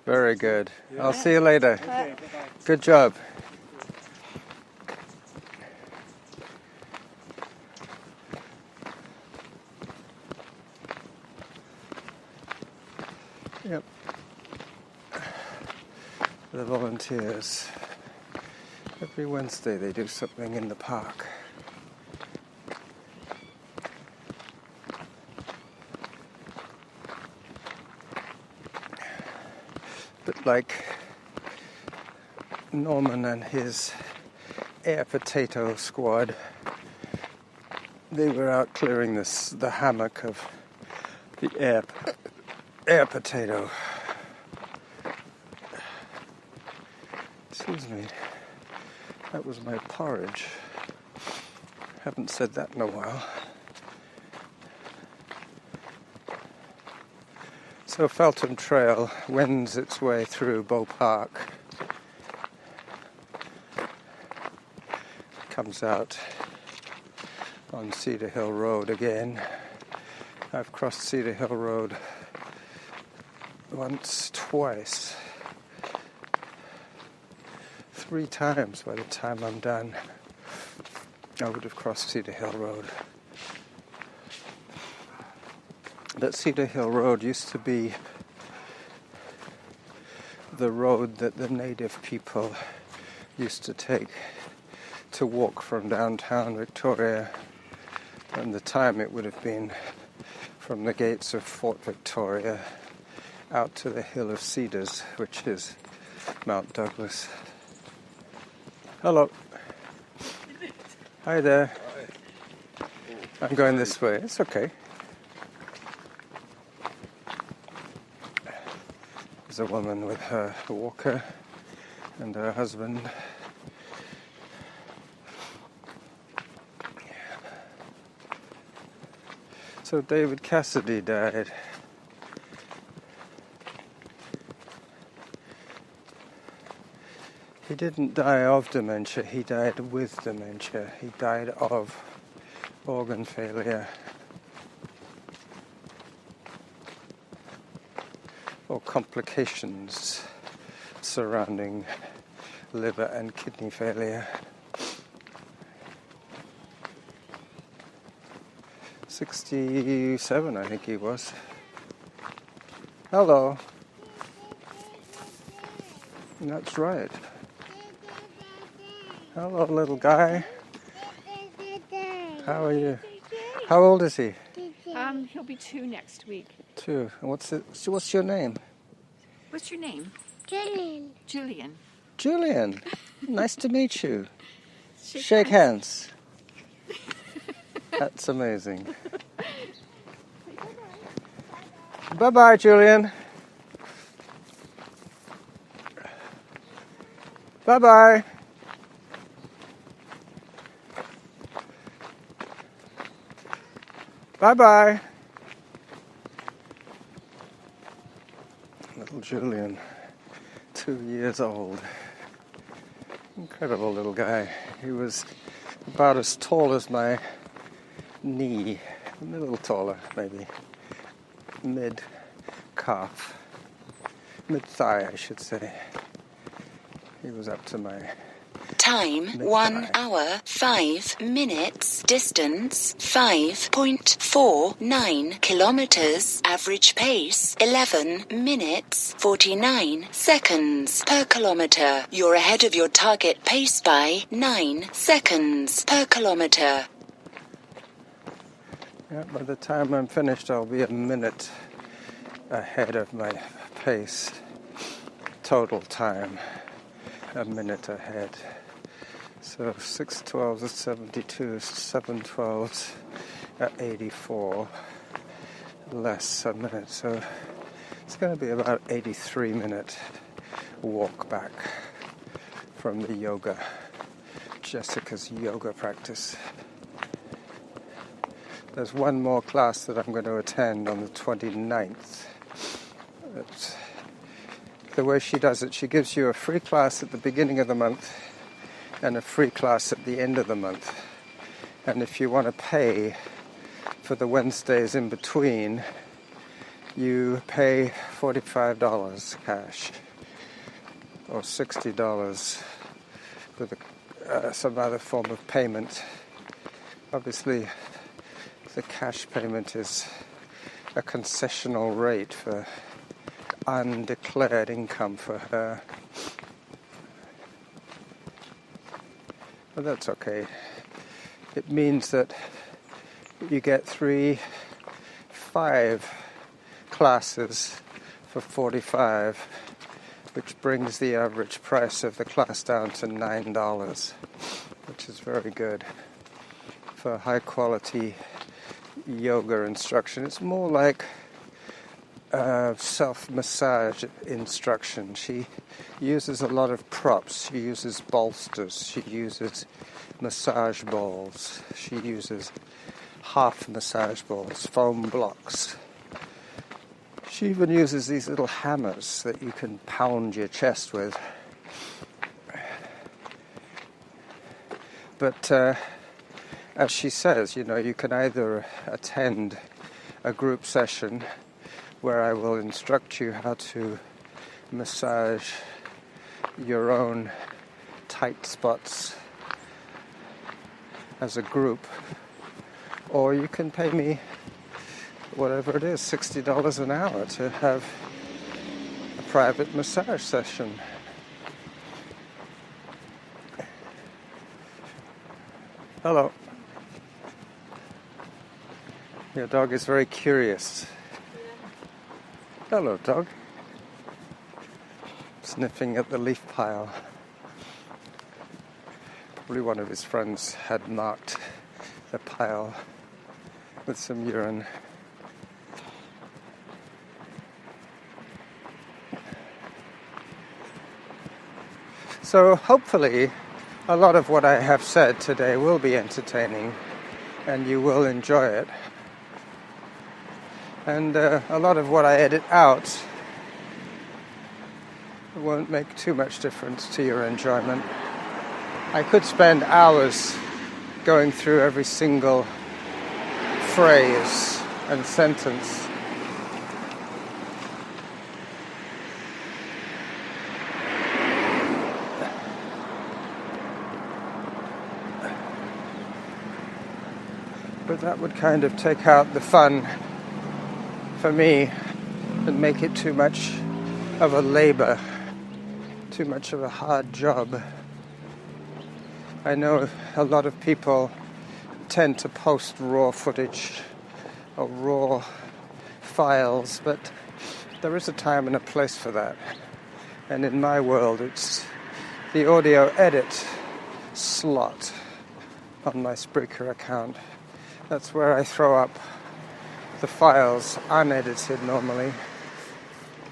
Very good. Yeah. I'll see you later. Okay, bye-bye. Good job. Yep. The volunteers. Every Wednesday they do something in the park. But like Norman and his air potato squad, they were out clearing the hammock of the air potato. Excuse me. That was my porridge. Haven't said that in a while. So Felton Trail wends its way through Bow Park. Comes out on Cedar Hill Road again. I've crossed Cedar Hill Road once, twice, 3 times by the time I'm done. I would have crossed Cedar Hill Road. That Cedar Hill Road used to be the road that the native people used to take to walk from downtown Victoria, and the time it would have been from the gates of Fort Victoria out to the Hill of Cedars, which is Mount Douglas. Hello. Hi there. I'm going this way. It's okay. There's a woman with her walker and her husband. So David Cassidy died. He didn't die of dementia, he died with dementia. He died of organ failure or complications surrounding liver and kidney failure. 67, I think he was. Hello. That's right. Hello, little guy. How are you? How old is he? He'll be 2 next week. 2. And what's your name? What's your name? Julian. Julian. Julian. Nice to meet you. Shake Shake hands. That's amazing. Bye-bye, Julian. Bye-bye. Bye-bye. Little Julian, 2 years old. Incredible little guy. He was about as tall as my knee, a little taller, maybe mid-calf. mid-thigh, I should say. He was up to my Time mid-thigh. 1 hour 5 minutes. Distance 5.49 kilometers. Average pace 11 minutes 49 seconds per kilometer. You're ahead of your target pace by 9 seconds per kilometer. Yeah, by the time I'm finished, I'll be a minute ahead of my pace. Total time, a minute ahead. So 6:12 is 72, 7:12 at 84, less a minute. So it's going to be about 83-minute walk back from the yoga, Jessica's yoga practice. There's one more class that I'm going to attend on the 29th. It's the way she does it, she gives you a free class at the beginning of the month and a free class at the end of the month. And if you want to pay for the Wednesdays in between, you pay $45 cash or $60 with some other form of payment. Obviously, the cash payment is a concessional rate for undeclared income for her. But that's okay. It means that you get 5 classes for $45, which brings the average price of the class down to $9, which is very good for high quality yoga instruction. It's more like self-massage instruction. She uses a lot of props. She uses bolsters. She uses massage balls. She uses half massage balls, foam blocks. She even uses these little hammers that you can pound your chest with. But as she says, you can either attend a group session where I will instruct you how to massage your own tight spots as a group, or you can pay me whatever it is, $60 an hour to have a private massage session. Hello. Your dog is very curious. Hello, dog. Sniffing at the leaf pile. Probably one of his friends had marked the pile with some urine. So hopefully a lot of what I have said today will be entertaining and you will enjoy it. And a lot of what I edit out won't make too much difference to your enjoyment. I could spend hours going through every single phrase and sentence. But that would kind of take out the fun for me and make it too much of a labor, too much of a hard job. I know a lot of people tend to post raw footage or raw files, but there is a time and a place for that. And in my world, it's the audio edit slot on my Spreaker account. That's where I throw up the files unedited normally,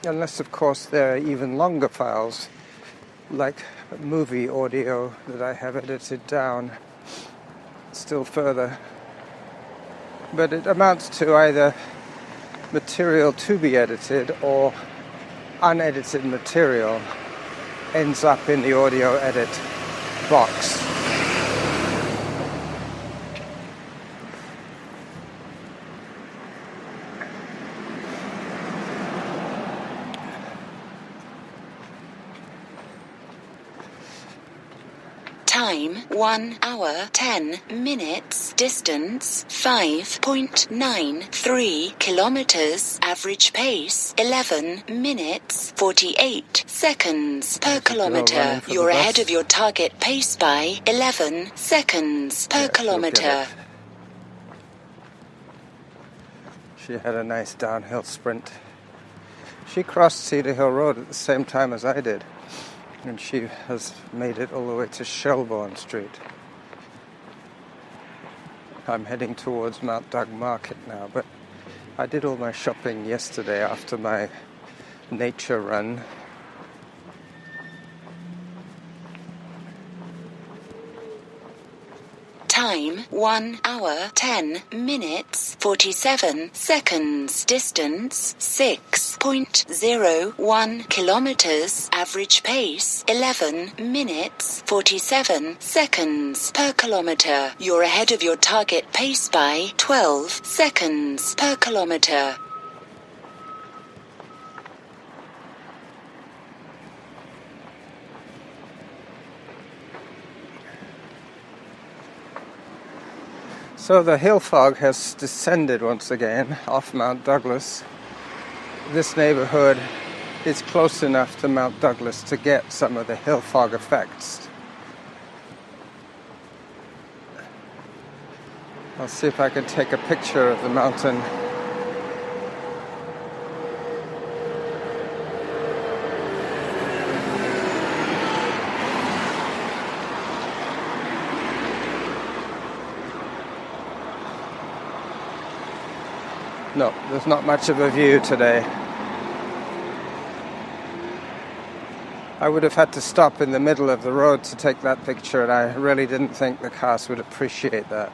unless of course there are even longer files like movie audio that I have edited down still further. But it amounts to either material to be edited or unedited material ends up in the audio edit box. Time 1 hour 10 minutes. Distance 5.93 kilometers. Average pace 11 minutes 48 seconds per kilometer. You're ahead of your target pace by 11 seconds per kilometer. She had a nice downhill sprint. She crossed Cedar Hill Road at the same time as I did, and she has made it all the way to Shelbourne Street. I'm heading towards Mount Doug Market now, but I did all my shopping yesterday after my nature run. Time 1 hour 10 minutes 47 seconds. Distance 6.01 kilometers. Average pace 11 minutes 47 seconds per kilometer. You're ahead of your target pace by 12 seconds per kilometer. So the hill fog has descended once again off Mount Douglas. This neighborhood is close enough to Mount Douglas to get some of the hill fog effects. I'll see if I can take a picture of the mountain. No, there's not much of a view today. I would have had to stop in the middle of the road to take that picture, and I really didn't think the cars would appreciate that.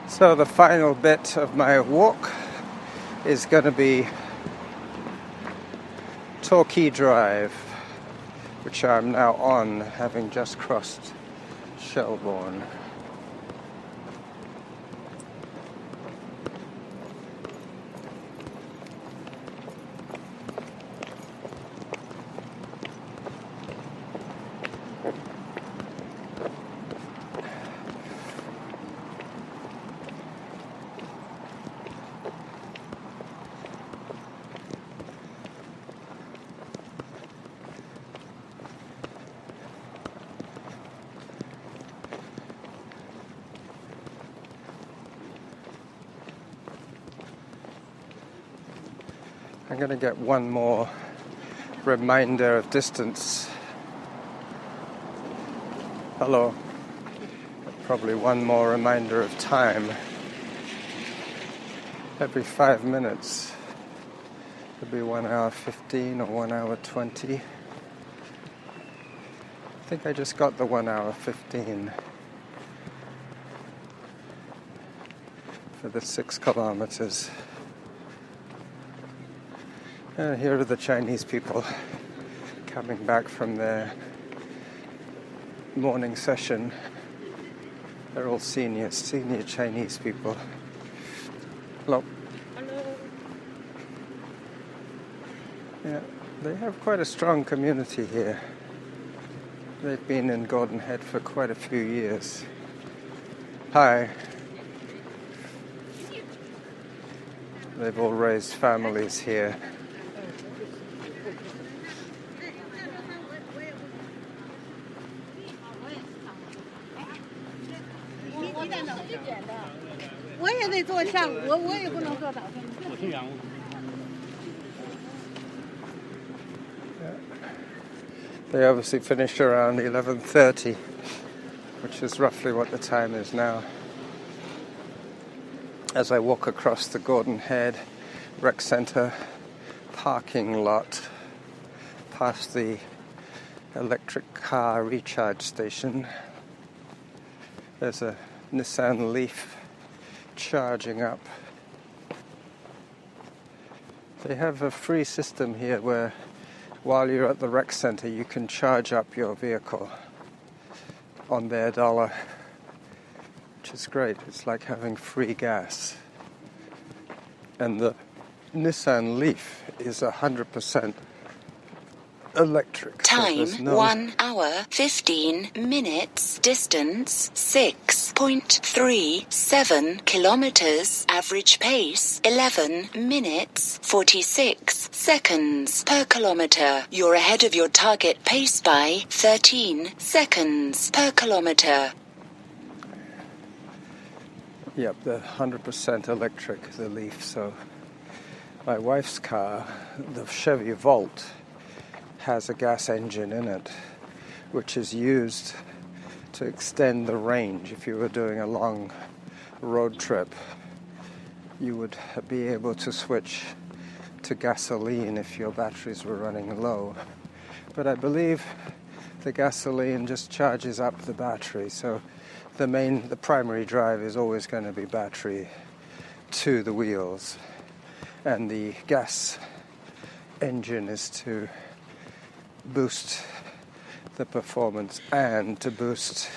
So the final bit of my walk is going to be Torquay Drive, which I'm now on, having just crossed Shelbourne. I'm going to get one more reminder of distance. Hello. Probably one more reminder of time. Every 5 minutes. Could be 1 hour 15 or 1 hour 20. I think I just got the 1 hour 15 for the 6 kilometers. And here are the Chinese people coming back from their morning session. They're all senior Chinese people. Hello. Hello. Yeah, they have quite a strong community here. They've been in Gordon Head for quite a few years. Hi. They've all raised families here. They obviously finished around 11:30, which is roughly what the time is now. As I walk across the Gordon Head Rec Centre parking lot, past the electric car recharge station, there's a Nissan Leaf charging up. They have a free system here where while you're at the rec centre you can charge up your vehicle on their dollar, which is great. It's like having free gas. And the Nissan Leaf is 100% electric. so Time there's no 1 hour 15 minutes. Distance 6.37 kilometers. Average pace 11 minutes 46 seconds per kilometer. You're ahead of your target pace by 13 seconds per kilometer. Yep, the 100% electric, the Leaf. So my wife's car, the Chevy Volt, has a gas engine in it, which is used to extend the range. If you were doing a long road trip, you would be able to switch to gasoline if your batteries were running low. But I believe the gasoline just charges up the battery, so the primary drive is always going to be battery to the wheels, and the gas engine is to boost the performance and to boost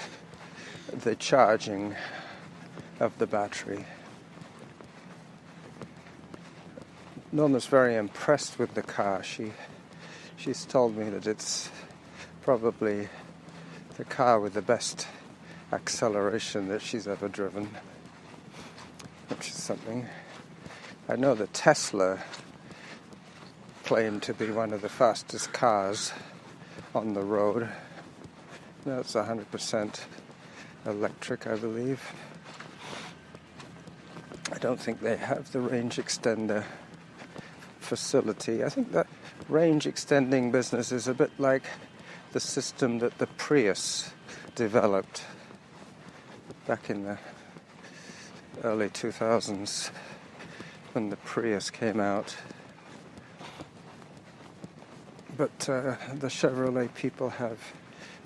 the charging of the battery. Norma's very impressed with the car. She's told me that it's probably the car with the best acceleration that she's ever driven, which is something. I know that Tesla claimed to be one of the fastest cars on the road. That's 100% electric, I believe. I don't think they have the range extender facility. I think that range extending business is a bit like the system that the Prius developed back in the early 2000s when the Prius came out. But the Chevrolet people have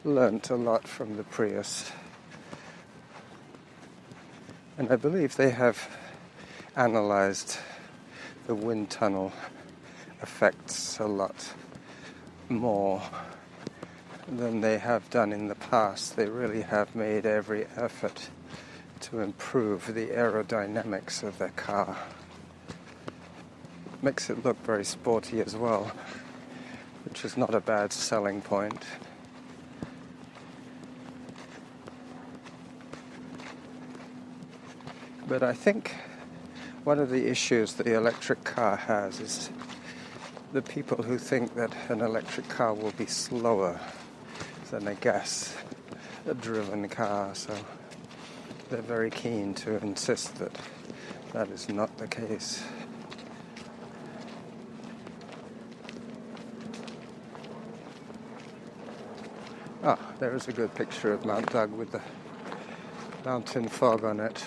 learnt a lot from the Prius. And I believe they have analysed the wind tunnel effects a lot more than they have done in the past. They really have made every effort to improve the aerodynamics of their car. Makes it look very sporty as well, which is not a bad selling point. But I think one of the issues the electric car has is the people who think that an electric car will be slower than a gas-driven car, so they're very keen to insist that that is not the case. Ah, there is a good picture of Mount Doug with the mountain fog on it.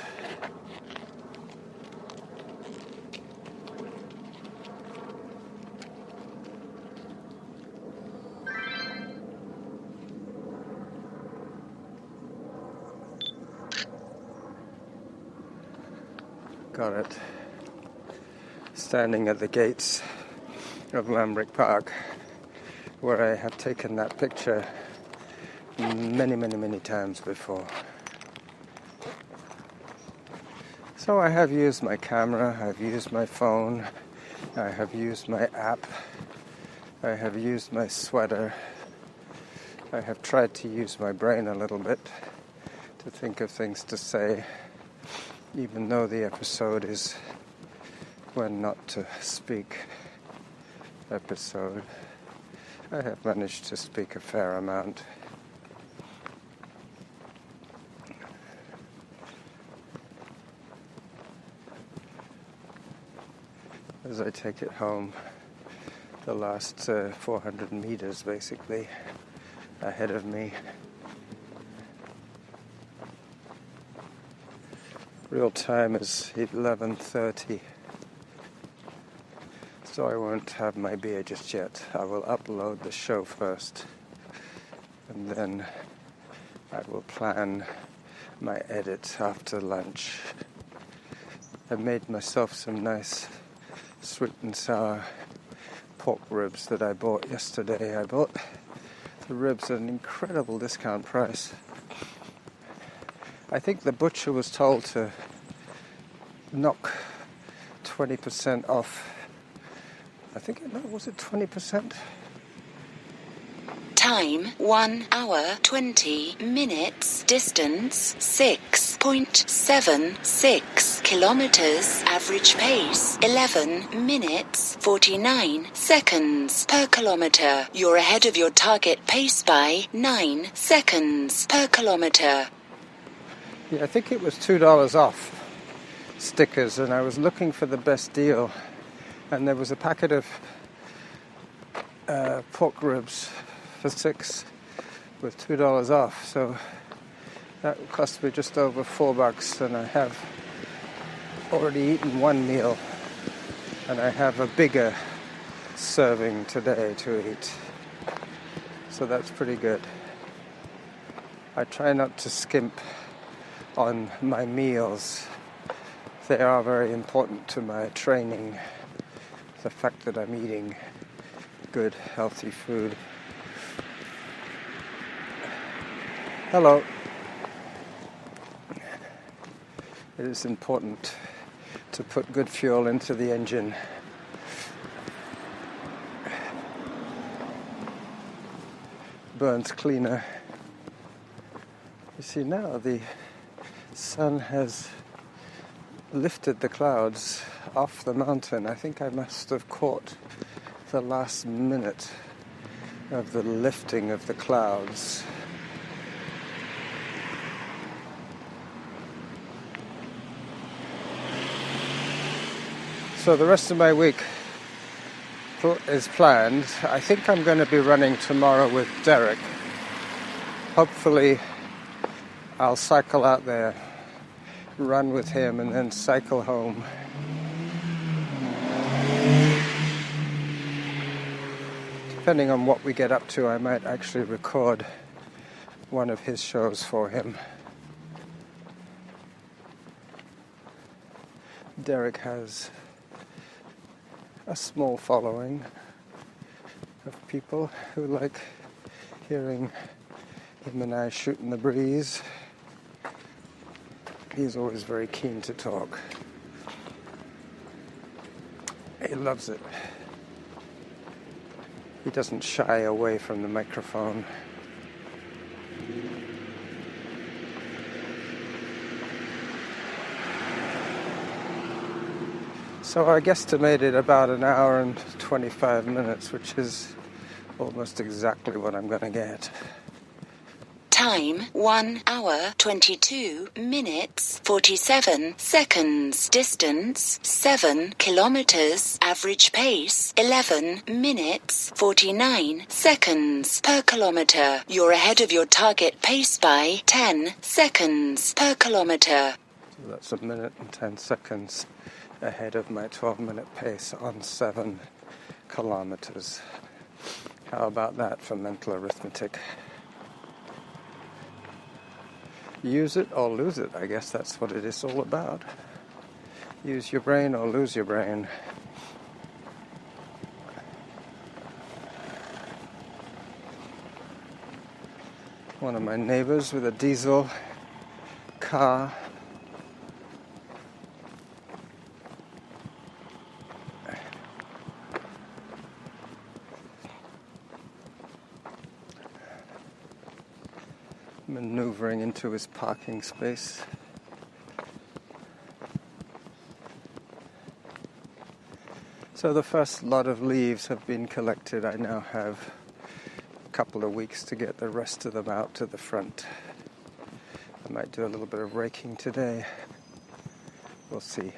Got it. Standing at the gates of Lambrick Park, where I have taken that picture many times before. So I have used my camera, I've used my phone, I have used my app, I have used my sweater, I have tried to use my brain a little bit to think of things to say, even though the episode is when not to speak episode. I have managed to speak a fair amount. As I take it home, the last 400 meters basically ahead of me. Real time is 11:30, so I won't have my beer just yet. I will upload the show first, and then I will plan my edit after lunch. I made myself some nice sweet and sour pork ribs that I bought yesterday. I bought the ribs at an incredible discount price. I think the butcher was told to knock 20% off. I think, was it 20%? Time 1 hour 20 minutes. Distance 6.76 kilometers. Average pace 11 minutes 49 seconds per kilometer. You're ahead of your target pace by 9 seconds per kilometer. Yeah, I think it was $2 off stickers, and I was looking for the best deal, and there was a packet of pork ribs for $6 with $2 off, so that cost me just over $4, and I have already eaten one meal, and I have a bigger serving today to eat, so that's pretty good. I try not to skimp on my meals. They are very important to my training. The fact that I'm eating good, healthy food. Hello. It is important to put good fuel into the engine. Burns cleaner. You see, now the sun has lifted the clouds off the mountain. I think I must have caught the last minute of the lifting of the clouds. So the rest of my week is planned. I think I'm going to be running tomorrow with Derek. Hopefully I'll cycle out there, run with him, and then cycle home. Depending on what we get up to, I might actually record one of his shows for him. Derek has a small following of people who like hearing him and I shooting the breeze. He's always very keen to talk. He loves it. He doesn't shy away from the microphone. So I guesstimated about an hour and 25 minutes, which is almost exactly what I'm going to get. Time 1 hour 22 minutes 47 seconds. Distance 7 kilometers. Average pace 11 minutes 49 seconds per kilometer. You're ahead of your target pace by 10 seconds per kilometer. So that's a minute and 10 seconds ahead of my 12-minute pace on 7 kilometers. How about that for mental arithmetic? Use it or lose it. I guess that's what it is all about. Use your brain or lose your brain. One of my neighbors with a diesel car. Maneuvering into his parking space. So the first lot of leaves have been collected. I now have a couple of weeks to get the rest of them out to the front. I might do a little bit of raking today. We'll see.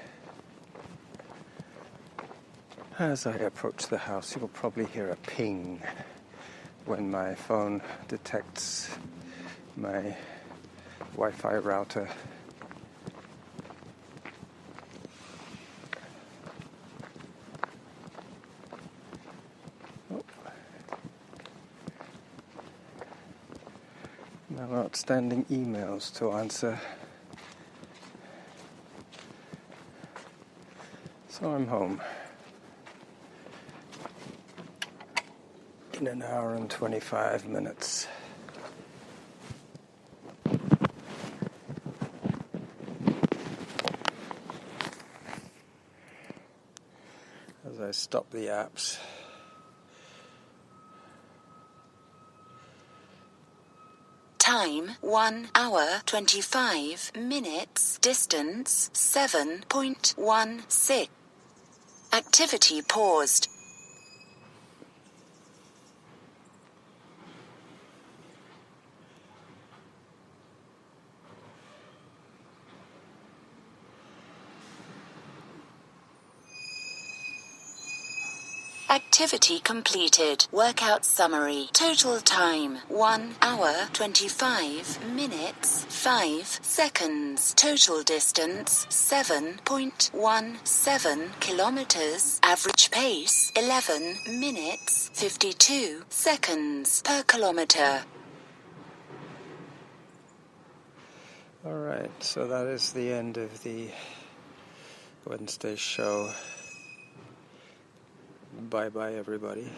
As I approach the house, you'll probably hear a ping when my phone detects my Wi-Fi router. Oh. Now outstanding emails to answer. So I'm home in an hour and 25 minutes. As I stop the apps. time 1 hour 25 minutes, distance 7.16. Activity paused. Activity completed. Workout summary. Total time 1 hour 25 minutes 5 seconds. Total distance 7.17 kilometers. Average pace 11 minutes 52 seconds per kilometer. All right, so that is the end of the Wednesday show. Bye-bye, everybody.